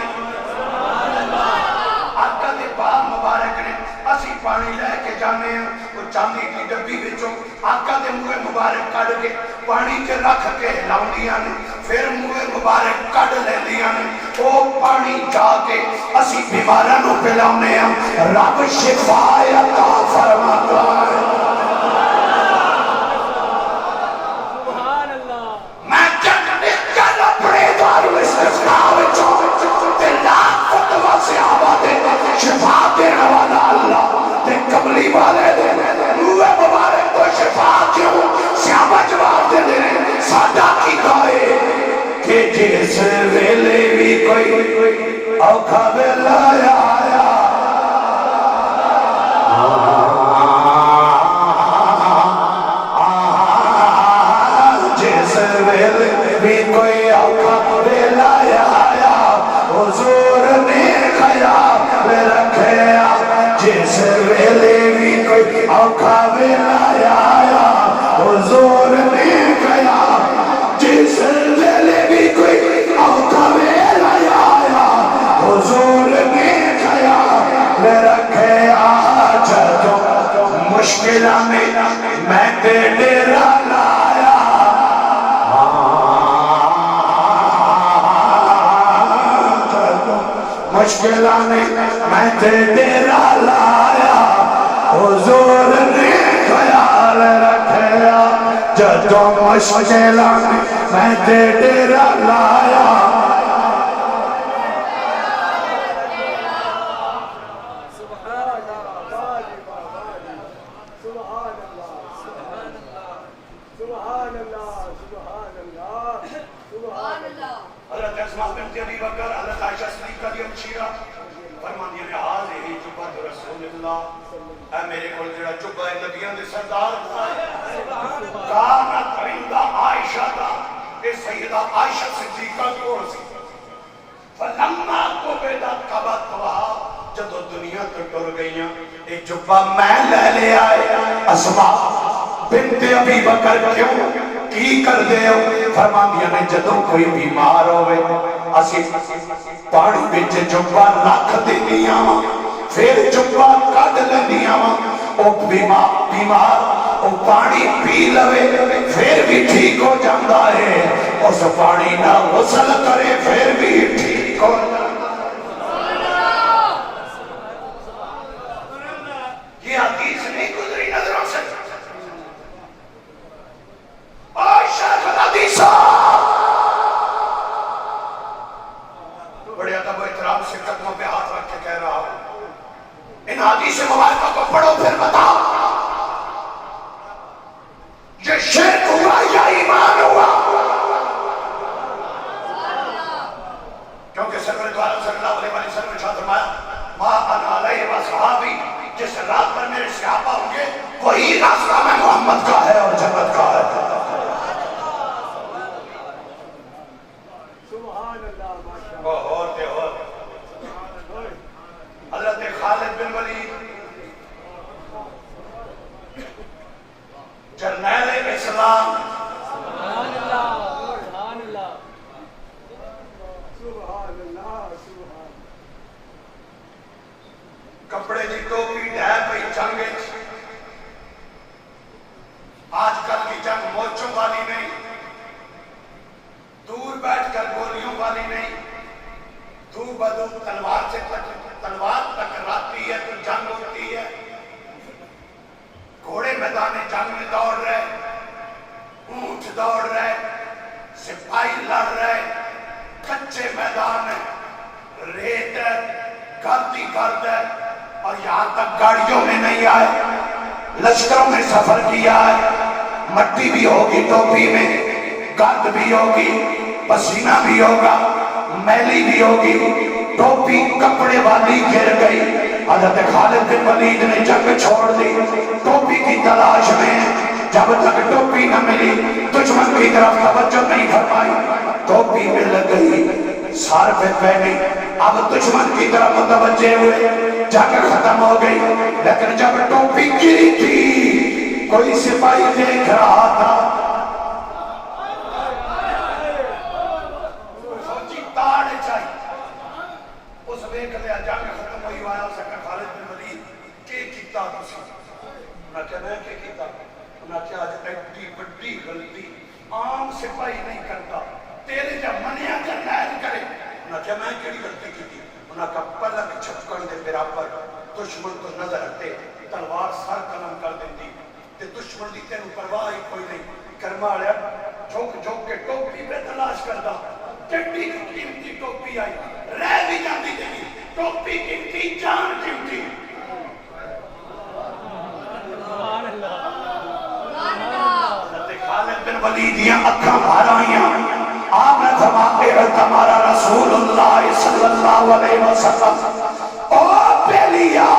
آقا دے پاک مبارک نے. اسی پانی لے کے جانے ہیں وہ چاندی کی ڈبی وچوں آقا دے منہ مبارک کڈ کے پانی چ رکھ کے ہلاؤندیاں نے پھر منہ مبارک کڈ لیندیاں نے. وہ پانی جا کے اسی بیماراں نوں پلاونے ہیں. رب شفا عطا فرماتا ہے. میں جنت اپنے دارو استثناء وچوں تے لاکھ فتوی صحابہ دے شفا دینے والا اللہ تے کملی والے دے روح مبارک کو شفا کیوں صحابہ جواب دے دے ساڈا کیتا ہے کہ جس ویلے بھی کوئی اوکھا ویلا آیا جس ویلے بھی کوئی اوکھا ویلا آیا حضور نے خیال رکھیا. جس ویلے بھی کوئی اوکھا ویلا آیا حضور نے خیال. جس ویلے بھی کوئی اوکھا ویلا آیا حضور نے خیال رکھیا. جدوں مشکلاں میں میں تے ڈیرا لایا مشکلاں میں میں تے ڈیرا لایا حضور نے خیال رکھیا. جدوں مشکلاں میں تے ڈیرا لایا حضرت اسماء بنت ابی بکر حضرت عائشہ صدیقہ دی ہمشیرہ فرماندی نے حاضر ہی جبہ رسول اللہ اے میرے کول جڑا جبہ ہے نبیوں دے سردار کانت عند عائشہ دا اے سیدہ عائشہ صدیقہ کول سی فلما قبضت قبضتها جدو دنیا تو ٹر گئیاں ایک جبہ میں لے آئے. اسماء بنت ابی بکر کیوں کی کر دے ہو؟ فرماندیاں نے جدوں کوئی بیمار ہوئے اسی پانی بچ جبہ رکھ دیندیاں پھر جبہ کڈ لیندیاں او بیمار او پانی پی لوے پھر بھی ٹھیک ہو جاتا ہے. اس پانی نہ غسل کرے پھر بھی ٹھیک ہو جاتا ہے. یہ حدیث نہیں گزری نظروں سے. بڑے ادب و احترام سے قدموں پہ ہاتھ رکھ کے کہہ رہا ہوں ان حدیث مبارکہ کو پڑھو پھر بتاؤ یہ شرک ہوا یا ایمان ہوا؟ کیونکہ سرور عالم صلی اللہ علیہ وسلم نے ارشاد فرمایا ما انا علیہ وصحابی جس رات پر میرے صحابہ ہوں گے وہی راستہ میں محمد کا ہے اور جنت کا ہے. حضرت خالد بن ولید میدان جنگ میں دوڑ رہے، اونٹ دوڑ رہے، سپاہی لڑ رہے، کچے میدان ہے، ریت ہے، گرد ہی گرد ہے، اور یہاں تک گاڑیوں میں نہیں آئے، لشکروں میں سفر کیا ہے، مٹی بھی ہوگی ٹوپی میں، گرد بھی ہوگی، پسینہ بھی ہوگا، میلی بھی ہوگی، ٹوپی کپڑے والی گر گئی۔ حضرت خالد بن ولید نے جنگ چھوڑ دی، ٹوپی کی تلاش میں، جب تک ٹوپی نہ ملی دشمن کی طرف توجہ نہیں فرمائی، ٹوپی مل گئی، سار پہ پہنی، اب دشمن کی طرف متوجہ ہوئے، جنگ ختم ہو گئی۔ لیکن جب ٹوپی گری تھی کوئی سپاہی دیکھ رہا تھا، سوچی تاڑ چاہیے، اس ویک لیا جنگ ختم ہوئی آیا سکر خالد بن ولید کہ کیتا تسی؟ انہاں کہا میں کہ کیتا؟ انہاں کہا آج ایڈی بڑی غلطی عام سپاہی نہیں کرتا، تیرے جب منیا جرنیل کرے۔ انہاں کہا میں کیڑی غلطی کی تھی؟ انہاں کہا پلک چھپکن دے برابر دشمن تو نظر ہٹے تلوار سر قلم کر دیتی تے دشمن دی تینوں پرواہ ہی کوئی نہیں، کرما لیا جھوک جھوک کے ٹوپی پہ تلاش کردا، ٹیڈی قیمتی ٹوپی آئی، رہ بھی جاندی تھی، ٹوپی قیمتی، جان قیمتی۔ حضرت خالد بن ولیدیاں اکھاں بھر آئیاں، آپ نے فرماتے ہیں ہمارا رسول اللہ صلی اللہ علیہ وسلم، او بیلیا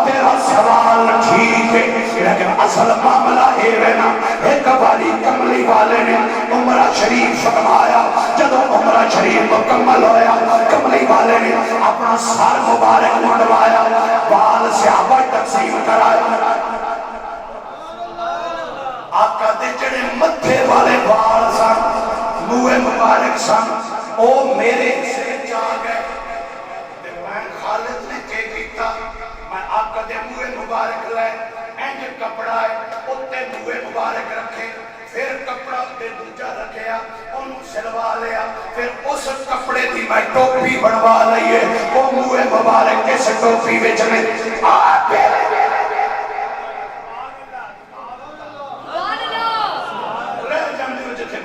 تیرا سوال ٹھیک ہے لیکن اصل معاملہ ہے نا، ایک باری کملی والے نے عمرہ شریف فرمایا، جب عمرہ شریف مکمل ہویا کملی والے نے اپنا سر مبارک منڈوایا، بال صحابہ تقسیم کرائے، آقا دے جڑے متھے والے بال سن، منہ مبارک سن، او میرے سے جا گئے، میں خالد نے کہ کیتا، میں آقا دے منہ مبارک لائے، اینج کپڑا ہے، اتے منہ مبارک رکھے، پھر کپڑا تے دوجہ رکھیا، انہوں سلوا لیا، پھر اس کپڑے دی میں ٹوپی بنوا لئیے، وہ منہ مبارک اس ٹوپی وچنے آپے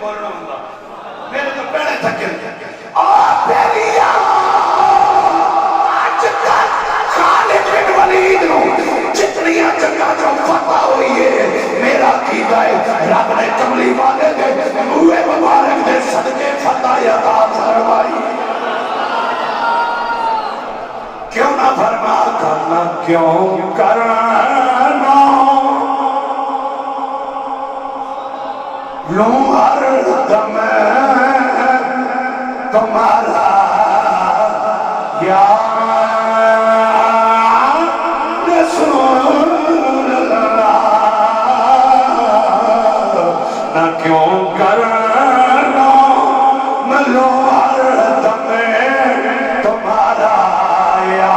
بولنا ہوں میرے تو پہلے تھکے بیلیا آج تک خالد بن ولید نو جتنیاں جگہ جو فتح ہوئی ہے، میرا عقیدہ ہے رب نے کملی والے دے منہ مبارک دے صدقے فتح عطا فرمائی۔ کیوں نہ فرما کرنا، کیوں کرنا لوں ہر دم تمہارا یا رسول اللہ، نہ کیوں کرنا میں لوں ہر دم تمہارا یا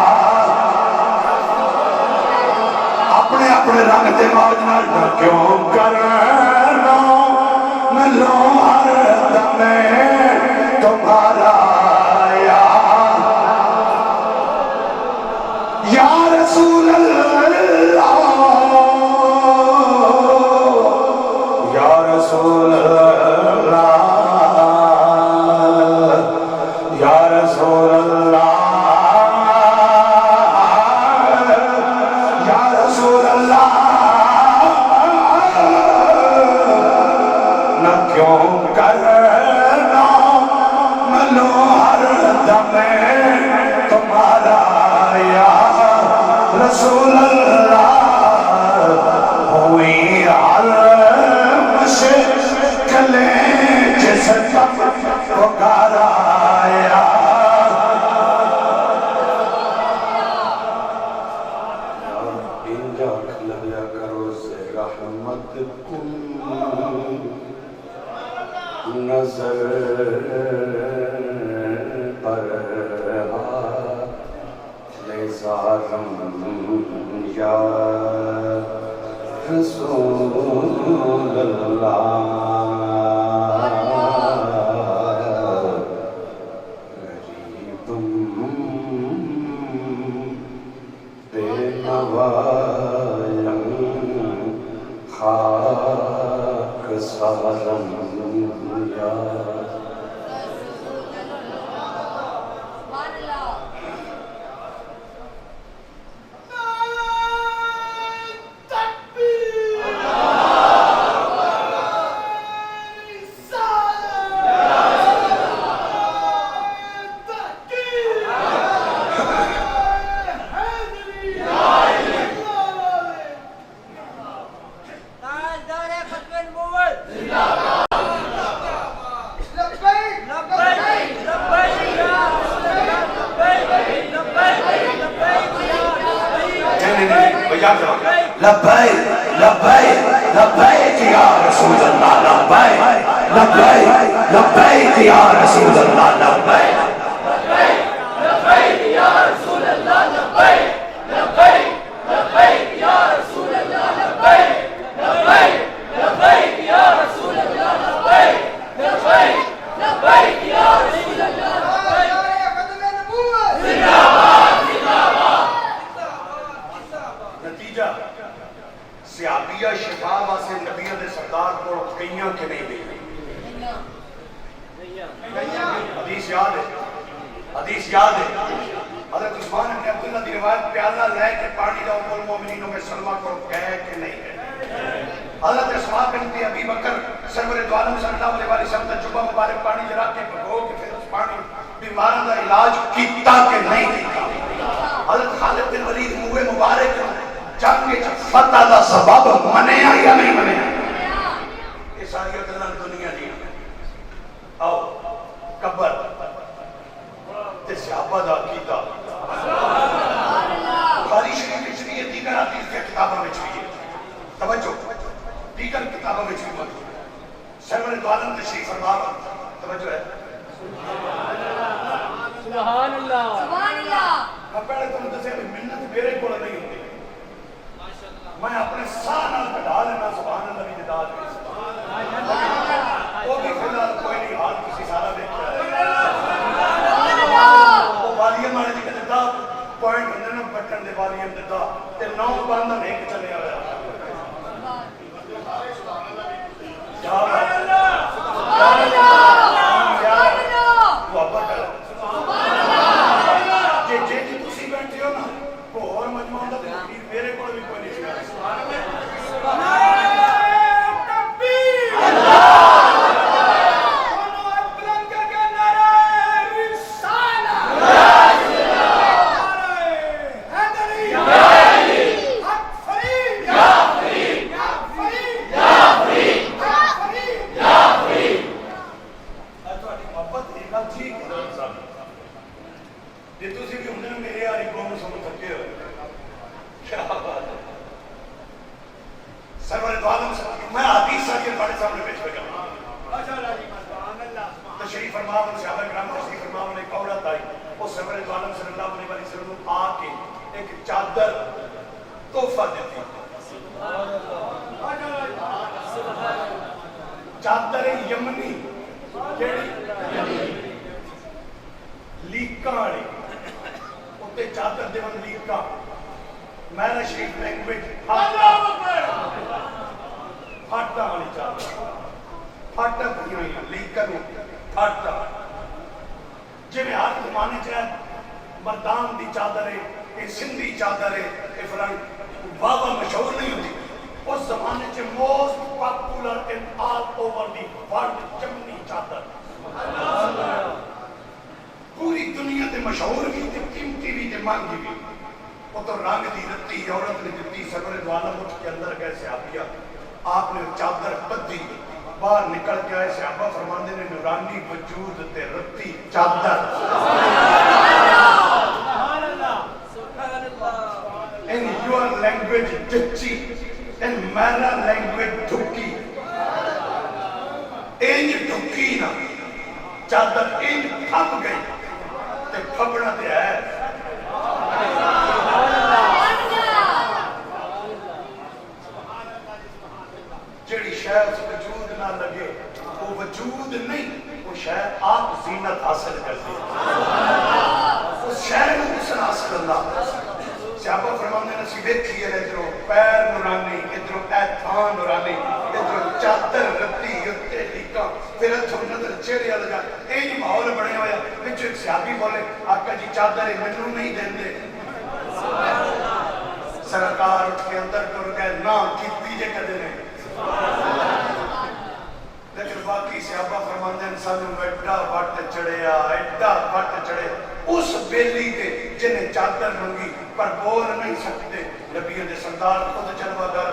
اپنے اپنے رنگ دے موج نہ کیوں کرنا لو ہر دم تمہارا یا رسول اللہ، یا رسول اللہ، یا رسول اللہ، یا رسول اللہ، کیوں کرنا میں لوں ہر دم تمہارا یا رسول اللہ، ہوئی مشکلیں جس تک پکارا یا انجا کھلیا کرو سے رحمت کن نظر پر لزارم یا رسول اللہ، غریب بے نوایم خاک سارم یا لبیک لبیک لبیک یا رسول اللہ لبیک لبیک لبیک یا رسول اللہ لبیک لبیک یا رسول اللہ لبیک لبیک لبیک یا رسول اللہ لبیک لبیک لبیک یا رسول اللہ لبیک لبیک لبیک یا رسول اللہ نتیجہ صحابیہ شفا واسے نبیوں دے سردار کو کئیاں کے نہیں دے حدیث یاد ہے حدیث یاد ہے حضرت عثمان ابن عبداللہ دی روایت پیالہ لے کے پانی دا ام المومنینوں میں سلمہ کو کہے کہ نہیں ہے حضرت اسماء بنت ابی بکر سرور دو عالم صلی اللہ علیہ وسلم دا جبہ مبارک پانی جرا کے بھگو کے پھر اس پانی بیماروں دا علاج کیتا کہ نہیں کیتا حضرت خالد بن ولید منہ مبارک جنگ فتح دا سبب منیا یا نہیں منیا یہ ساری گلاں دنیا دی آؤ قبر تے صحابہ دا عقیدہ بخاری شریف وچ بھی ہے دیگر حدیث کے کتابوں وچ بھی ہے توجہ دیگر کتابوں وچ بھی موجود سرور دو عالم تشریف فرما توجہ ہے سبحان اللہ سبحان اللہ میں پہلے تم دسے منت میرے کو نہیں ہوتی میں اپنے ساہ نال کٹا لینا سبحان اللہ بھی جداد بھی وہ بھی فی الحال کوئی نہیں حال کسی سارا دیکھا ہے وہ والیم والے جی کہتے دا پوائنٹ ہوندے نا بٹن دے والیم دے دا تے 9 باندھا نہیں چلے آیا کیا بات سبحان اللہ وہ ابا کر جے جے جی تسی بیٹھے ہو نا وہ اور مجموعہ دا تقریر میرے کو بھی کوئی نہیں تشریف فرما صحابہ کرام تشریف فرما نے ایک عورت آئی وہ سرور دو عالم صلی اللہ علیہ وسلم آ کے ایک چادر تحفہ دیتی چادر یمنی لیکاں والی اتنے چادر دے ون لیکاں میرا شریف لینگویج پھاٹا والی چادر پھاٹا پڑی ہوئی لیکاں پھاٹا جی میں ہاتھ زمانے چاہے مردان دی چادر ہے یہ سندھی چادر ہے یہ فلان بابا مشہور نہیں ہوتی اس زمانے چاہے most popular in all over the world چمنی چادر پوری دنیا تے مشہور بھی تے قیمتی بھی تے مانگی بھی وہ تو رنگ دی رتی عورت نے دتی سرور دو عالم اٹھ کے اندر گئے صحابیہ آپ نے چادر بدی باہر نکل کے آئے صحابہ فرماندے نے نورانی وجود تے رتی چادر in your language جچی in میرا language دھکی انج دھکی نا چادر انج پھپ گئی تے پھپنا تے ہے جڑی شے اس وجود نہ لگے وہ وجود نہیں وہ شے آپ زینت حاصل کرتی اس شے کو حسن حاصل اللہ صحابہ فرماندے نے سی دیکھی ہے ادھروں پیر نورانی ادھروں اے تھان مہمان نورانی ادھر چادر رتی اتنے لیکاں پھر اتھوں نظر چہرے والا جا یہ ماحول بنے ہوا پچھو ایک صحابی بولے آقا جی چادر مینوں نہیں دیں سرکار اٹھ کے اندر ٹر گئے نہ کیتی جے کدے نے لیکن باقی صحابہ فرماندے ہیں سانوں ایڈا وٹ چڑھے اس بیلی تے جنہیں چادر منگی پر بول نہیں سکتے نبی دے سردار خود جلوہ گر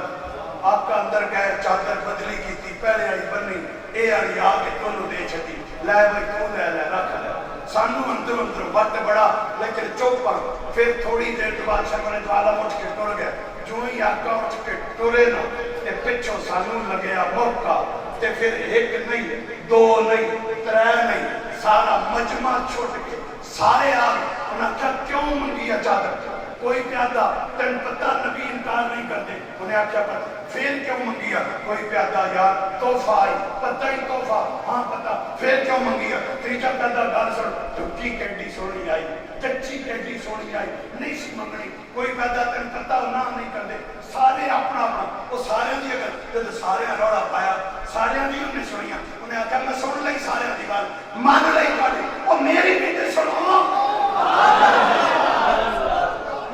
آقا اندر گئے چادر بدلی کی تھی پہلے آئی بنی اے آئی آگے تونوں دے چھتی لائے بھائی تو لے رکھ لے سانو اندر وقت بڑا لیکن چوپا پھر تھوڑی دیر کے بعد شمر دوالا اٹھ کے ٹر گئے جو ہی آقا اٹھ کے ٹرے نا تے پچھو سانو لگیا موقع تے پھر ایک نہیں دو نہیں ترے نہیں سارا مجمع چھوٹ کے سارے آگے انہاں کیا کیوں منگیا چادر کوئی پیادہ تن پتہ نبی انکار نہیں کرتے انہیں آکھا پر پھر کیوں منگیا کوئی پیادہ یار توفہ آئی پتہ ہی توفہ ہاں پتہ پھر کیوں منگیا تیجا پیادہ گال سن دھکی کیڈی سونی آئی چچی کیڈی سونی آئی نہیں سی منگنی کوئی پیادہ تن پتہ نہ نہیں کرتے سارے اپنا وہ سارے دی اگر جب سارے روڑا پایا سارے دی انہیں سنیا انہیں آکھا میں سن لئی سارے دی گال مان لئی کاڑی وہ میری بھی تے سنو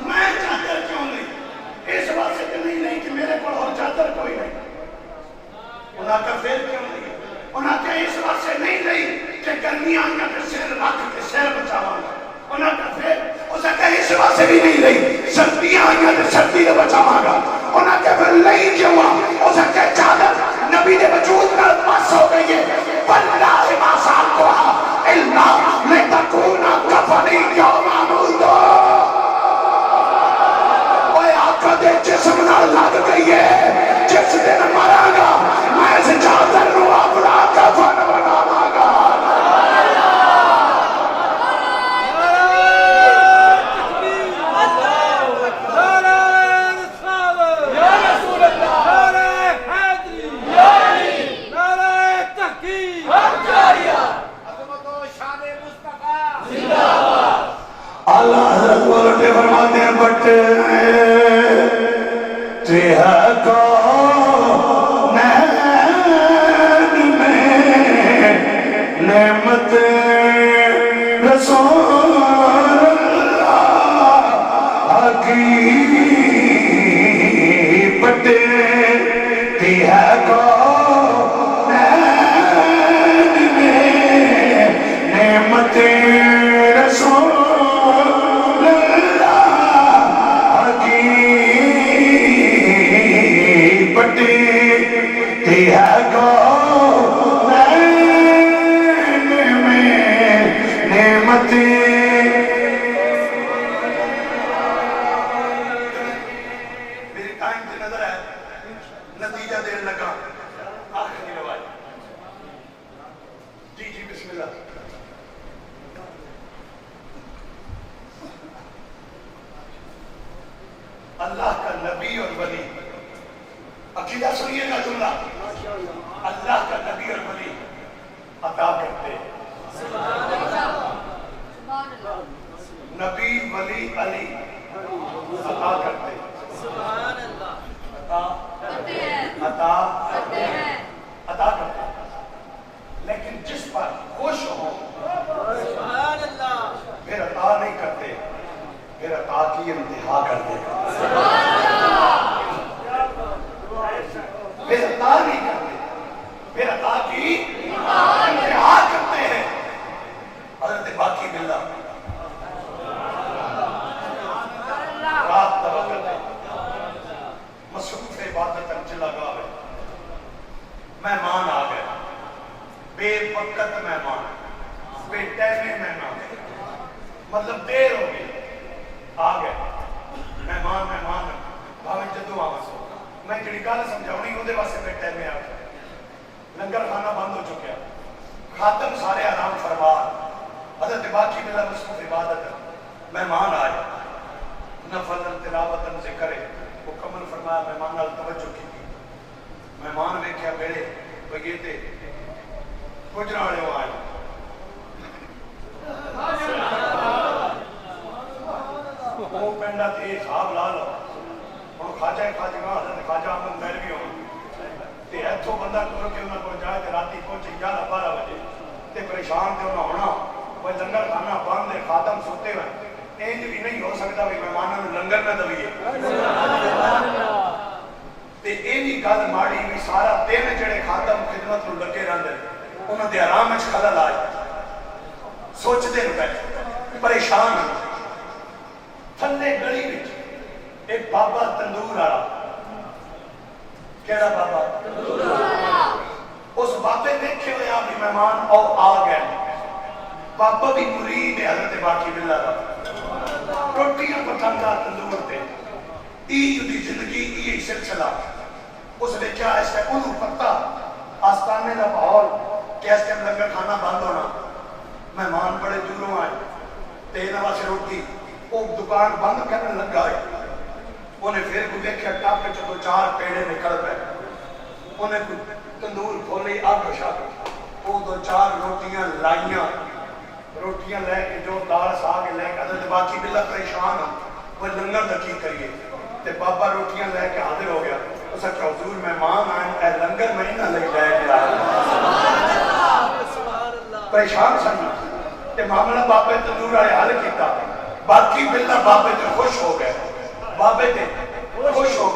میں چادر کیوں نہیں اس واسطے کہ نہیں کہ میرے کو اور چادر کوئی نہیں انہاں کا پھر کیوں نہیں انہاں کا اس واسطے نہیں نہیں کہ گرمی آنگا کے سیر رکھ کے سیر بچاواں گا انہاں کا پھر اسے کہ اس واسطے بھی نہیں نہیں سردی آنگا کے سردی کے بچاواں گا انہاں کا پھر نہیں کیوں اسے کہ چادر نبی دے وجود کا پاس ہو گئی ہے واللہ ما سالکوہا اللہ لتکونا کفنی یوم عمودو دے جسم نہ لگ گئی ہے جس دن مرا گا میں اس چادر نو اپنا کفن بناواں گا اللہ حضرت بولتے فرماتے ہیں بٹے نعمت رسول اللہ کی بٹے کو نعمت رسول اللہ کا نبی اور ولی عقیدہ سنیے گا جملہ اللہ کا نبی اور ولی عطا کرتے نبی ولی علی عطا کرتے عطا کرتے لیکن جس پر خوش ہو پھر عطا نہیں کرتے پھر عطا کی انتہا کر دے گا پھر عطا نہیں کرتے پھر عطا کی انتہا کرتے ہیں حضرت باقی باللہ رات تبا کرتے مصروف عبادت انجلہ گاہ ہے مہمان آ گئے بے وقت مہمان بے ٹیمے مہمان مطلب دیر ہو گئی آ گئے مہمان بھاویں جدو آواز ہو میں جڑی گل سمجھاؤنی وہ واسطے بیٹھے میں آ گیا لنگر کھانا بند ہو چکیا خاتم سارے آرام فرمار حضرت باقی ملا مصروف عبادت مہمان آئے نفل تلاوت ذکر مکمل فرمایا مہمان نال توجہ کی مہمان ویکھیا بیڑے بگے تے گجرا والے آئے وہ پنڈا تے حساب لا لو ہوں خواجہ حضرت خواجہ احمد مولوی ہوں اتوں بندہ ٹر کے انہوں کو جائے تو رات پہنچے 11-12 بجے تے پریشان تے انہیں ہونا کوئی لنگر کھانا بند ہے خاتم ستے ہوئے انج بھی نہیں ہو سکتا بھی مہمانوں نے لنگر نہ دویے تے اینی گل ماڑی بھی سارا دن جڑے خاتم خدمت نو لگے رہندے انہاں دے آرام وچ خلل آئے سوچدے نے بیٹھے پریشان تھلے گلی وچ ایک بابا تندور والا کیڑا بابا تندور والا اس بابے دیکھے ہوئے آپ بھی مہمان او آ گئے بابا بھی مرید ہے حضرت باقی باللہ دا روٹیاں پکاندا تندور تے عید دی زندگی یہ سلسلہ اس نے کیا اس کا انہوں پتہ آستانے کا ماحول کہ اس ٹائم لنگر کھانا بند ہونا مہمان بڑے دوروں آئے تین واسے روٹی وہ دکان بند کرنے لگا ہے انہیں پھر کوئی دیکھا ٹاپ میں 2-4 پیڑے نکل پہ انہیں کوئی تندور کھولی آگ شاک وہ 2-4 روٹیاں لائیاں روٹیاں لے کے جو دال ساگ لے کے حضرت باقی باللہ پریشان ہوں وہ لنگر دکی کریے تے بابا روٹیاں لے کے حاضر ہو گیا اس کا حضور مہمان آئے اے لنگر میں نہ لے جائے گیا پریشان سن تے معاملہ بابے تندور آئے حل کیتا باقی باللہ بابے تے خوش ہو گئے بابے تے خوش ہو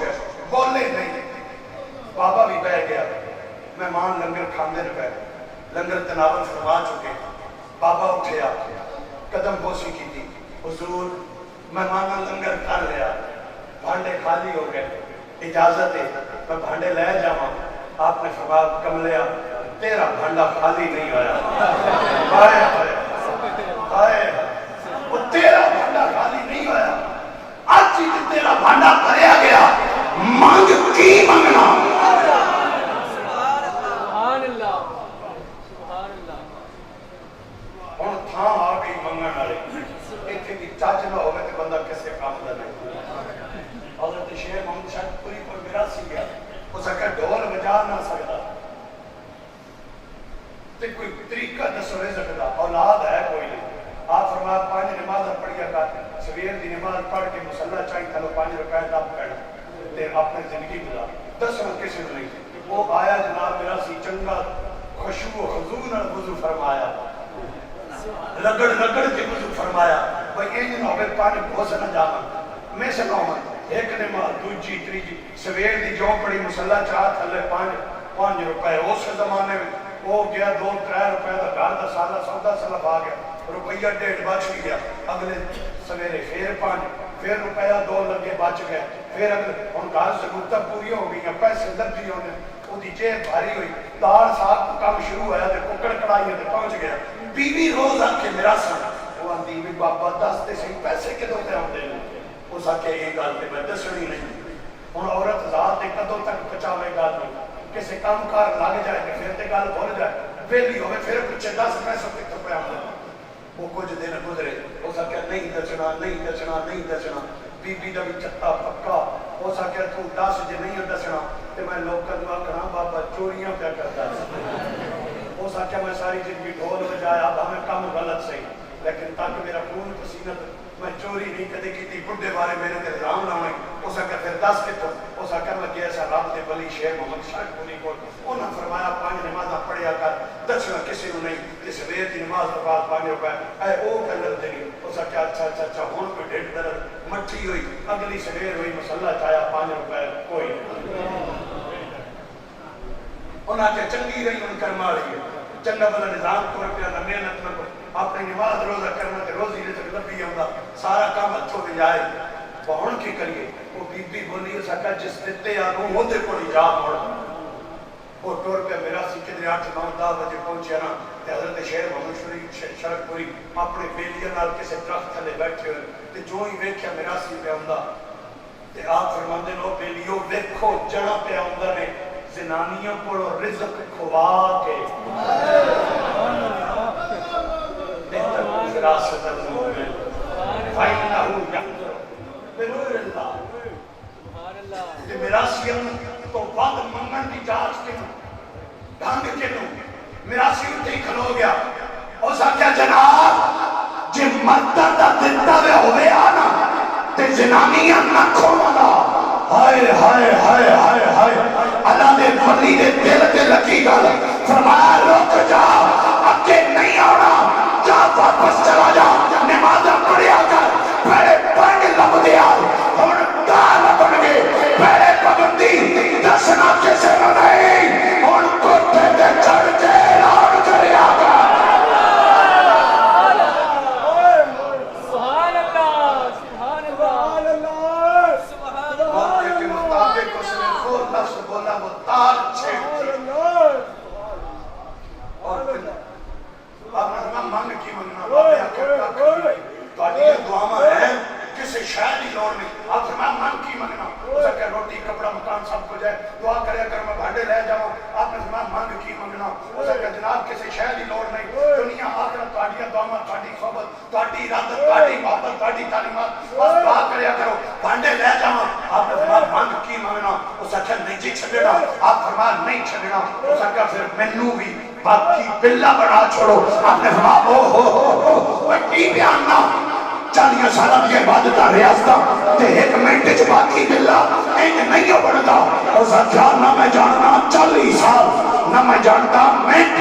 گئے بولے نہیں بابا بھی بہ گیا مہمان لنگر کھاندے رہے لنگر تناول فرما چکے بابا اٹھیا قدم بوسی کی تھی حضور مہمانہ لنگر کر لیا بھانڈے خالی ہو گئے اجازت ہے میں بھانڈے لے جاؤں آپ نے فرمایا کملیا تیرا بھانڈا خالی نہیں ہویا آئے وہ تیرا بھانڈا خالی نہیں ہویا آج ہی تیرا بھانڈا بھریا گیا مانگ کی منگنا ہوں تھا آ گئی منگن والے ایتھے بھی چاچ نہ ہوگا تو بندہ کسے کام دا نہیں حضرت شیخ محمد شاہ پوری پر میراثی گیا اس کا ڈھول بجا نہ سکتا تے کوئی طریقہ دسو نہیں سکتا اولاد ہے کوئی نہیں آپ فرمایا 5 نماز پڑھیا کر سویر دی نماز پڑھ کے مصلی چاہیے تھلو 5 رکعت آپ پڑھنا تے اپنی زندگی گزار دسو کسی نے نہیں وہ آیا جناب میراثی چنگا خشوع و خضوع نال وضو فرمایا رگڑ کے وضو فرمایا بھئی یہ نہ ہوئے پانی بہت سے نہ جانا میں سے کہوں ایک نماز دوجی تریجی سویر دی جو پڑی مصلی چاہ تھلے 5 روپے اس زمانے میں وہ گیا 2-3 روپے دا گھر دا سالہ سودا سلف آ گیا روپیہ 1.5 بچ گیا اگلے سویرے پھر 5 پھر روپیہ 2 لگے بچ گئے پھر اگلے ان گھر ضرورتیں پوری ہو گئی پیسے لبھی ہونے وہ دی جیب بھاری ہوئی دال ساگ کو کام شروع ہوا تے ککڑ کڑائی تے پہنچ گیا بیوی روز آ کے میرا سن وہ آندی بھی بابا دس تے صحیح پیسے کدوں تے آندے نے اس آ کے یہ گل تے میں دسنی نہیں ہن عورت ذات تے کدوں تک پہنچاوے گل نہیں کسی کام کار لگ جائے تے پھر تے گل بھول جائے ویلی ہوے پھر پوچھے 10 پیسے کتوں پہ آندے وہ کچھ دن گزرے اس آ کے نہیں دسنا بی بی دا بھی چتا پکا اس آ کے تو 10 جے نہیں دسنا تے میں لوکاں نوں آکھنا بابا چوریاں پیا کردا وہ ساتھ میں ساری زندگی ڈھول بجایا ہمیں کم غلط صحیح لیکن تاکہ میرا خون پسینہ میں چوری نہیں کدے کی بڑھے بارے میرے تے الزام لاؤں اس آکے پھر 10 کتوں اس آکے میں گیا ایسا رب دے ولی شیخ محمد شاہ پوری کو انہوں نے فرمایا 5 نمازاں پڑھیا کر دسنا کسی کو نہیں اس ویر دی نماز تو بعد 5 روپے اے او کلر دینی اس آکے اچھا ہون کوئی ڈیڑھ درد مٹھی ہوئی اگلی سویر ہوئی مسلح چاہیا 5 روپے کوئی انہاں کے چنگی رہی ان کرما رہی ہے چنگا بلا نظام کو رکھیا نہ محنت نہ اپنی نماز روزہ کرنا تے روزی نے تک لبھی آندا سارا کام ہتھوں تے جائے ہن کی کریے وہ بی بی بولی اس کا جس دیتے آ نو اودے کول جا موڑ وہ ٹور پہ میرا سکے 8-9-10 بجے پہنچیا نا تے حضرت شیخ محمد شریف شرک پوری اپنے بیلیاں نال کسے درخت تھلے بیٹھے ہوئے تے جو ہی ویکھیا میرا سی پہ آندا تے آپ فرماندے نو بیلیو ویکھو جڑا پہ آندا نے زنانیوں کو رزق کھوا کے فراست المؤمن فإنه يحضر بنور اللہ تے میراسیوں تو بعد منگن کی جانچ کے ڈھنگ کے نو میراسی اٹھے ہی کھلو گیا اور ساکیا جناب جی مردہ دا دندہ وے ہوئے آنا تے زنانیاں نہ کھولا ہائے ہائے ہائے ہائے ہائے اللہ مکان سب کچھ ہے دعا کریا کر میں بھانڈے لے جاؤں آپ نے فرمایا مانگ کی منگنا اس نے کہا جناب کسی شے دی لوڑ نہیں دنیا آخرت تہاڈی دعاواں تہاڈی صحبت تہاڈی ارادت تہاڈی محبت تہاڈی تعلیمات بس دعا کریا کرو بھانڈے لے جاؤں آپ نے فرمایا مانگ کی منگنا اس نے کہا نہیں جی چھڈنا آپ فرمایا نہیں چھڈنا اس نے کہا پھر مینوں بھی باقی بلا بنا چھوڑو آپ نے فرمایا او ہو کی بیان نہ 40 سالہ کی عبادت ریاستہ تے ایک منٹ چ باقی بلا اینج نہیں بنتا اس کیا نہ میں جاننا 40 سال نہ میں جانتا منٹ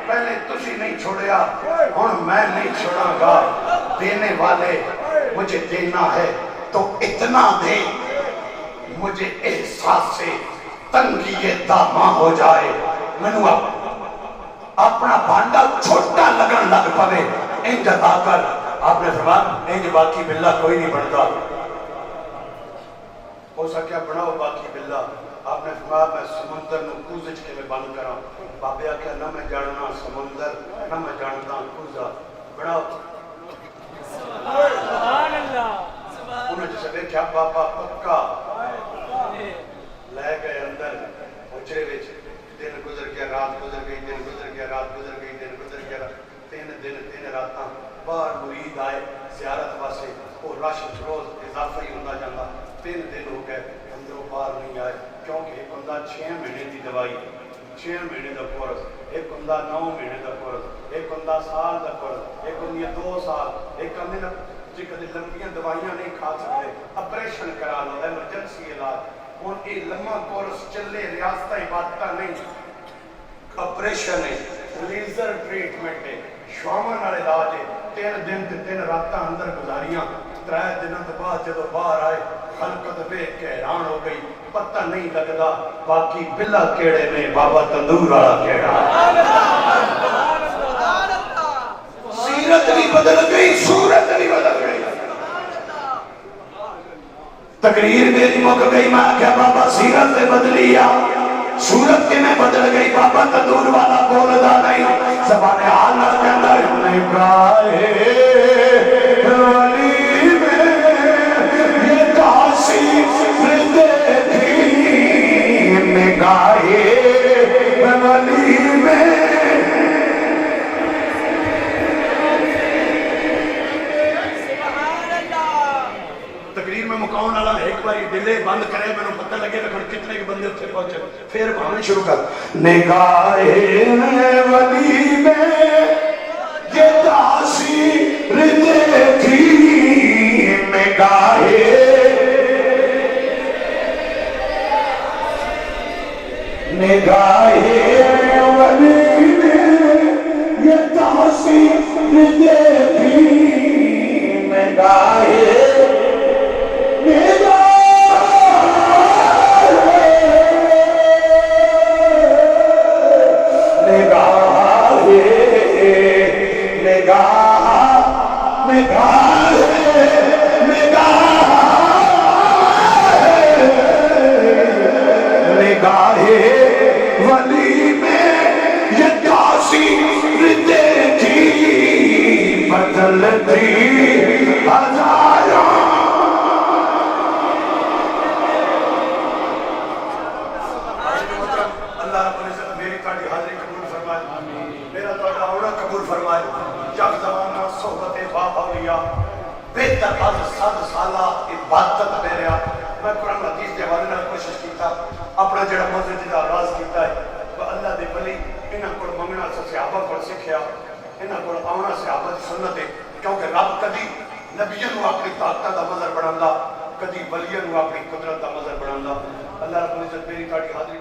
پہلے تسی نہیں چھوڑیا ہن میں نہیں چھوڑاں گا دینے والے مجھے دینا ہے تو اتنا دے مجھے احساس سے تنگی داماں ہو جائے منو اپنا بھانڈا چھوٹا لگن لگ پوے انج عطا کر آپ نے فرمایا انج باقی بلا کوئی نہیں بنتا ہو سکیا بناؤ باقی بلا آپ نے فرمایا میں سمندر نو کوزج کے میں بند کراں بابے آکھیا نہ میں جاننا سمندر نہ میں جانتا کوزا بناؤ سبحان اللہ انہوں جسے دیکھا بابا پکا لے گئے اندر حجرے وچ دن گزر گیا رات گزر گئی دن گزر گیا رات گزر گئی دن گزر گیا 3 دن 3 راتاں باہر مرید آئے زیارت واسطے وہ رش روز اضافہ ہی ہوتا جاتا 3 دن ہو گئے اندروں باہر نہیں آئے کیونکہ ایک بندہ 6 مہینے کی دوائی 6 مہینے کا کورس ایک بندہ 9 مہینے کا کورس ایک بندہ سال کا کورس ایک بندہ 2 سال ایک بندہ جی کدے لمبیاں دوائیاں نہیں کھا سکتے آپریشن کرا لو ایمرجنسی علاج ہوں یہ لمبا کورس چلے ریاستہ عبادت نہیں آپریشن ہے لیزر ٹریٹمنٹ ہے شوامن والے علاج ہے 3 دن تے 3 راتاں اندر گزاریاں 3 دنوں کے بعد جب باہر آئے خلقت دیکھ کے حیران ہو گئی پتہ نہیں لگتا باقی بلا کیڑے میں بابا تندور والا کیڑا سیرت بھی بدل گئی صورت بھی بدل گئی تقریر میری مک گئی میں کیا بابا سیرت سے بدلی صورت کے میں بدل گئی بابا تندور والا بولدا نہیں زبان حال نہ کے اندر نگاہ ولی میں یہ کاشی دیکھی نگاہ ولی میں تقریر میں مکاؤن والا ایک باری دلے بند کرے میں نے پتہ لگے رکھن کتنے کے بندے اتنے پہنچے پھر بھانے شروع کر نگاہ ولی میں یہ تاثیر دیکھی نگاہ نگاہ ولی میں یہ تاثیر دیکھی نگاہ ولی میں یہ تاثیر دیکھی بدلتی ہزاروں اللہ رب العزت میری تاڑی حاضری قبول فرمائے میرا تاڑا ہونا قبول فرمائے جب زمانہ صحبت باپ اولیاء بہتر از 100 سالہ عبادت میرے میں قرآن حدیث کے حوالے نال کوشش کیتا اپنا جڑا مسجد دا آغاز کیتا ہے وہ اللہ دے ولی انہاں کول منگنا صحابہ کول سکھیا انہاں کول آونا صحابہ دی سنت ہے کیونکہ رب کدی نبیوں نو اپنی طاقت دا مظہر بناوندا کدی ولیوں نو اپنی قدرت دا مظہر بناوندا اللہ رب العزت میری تاڑی حاضری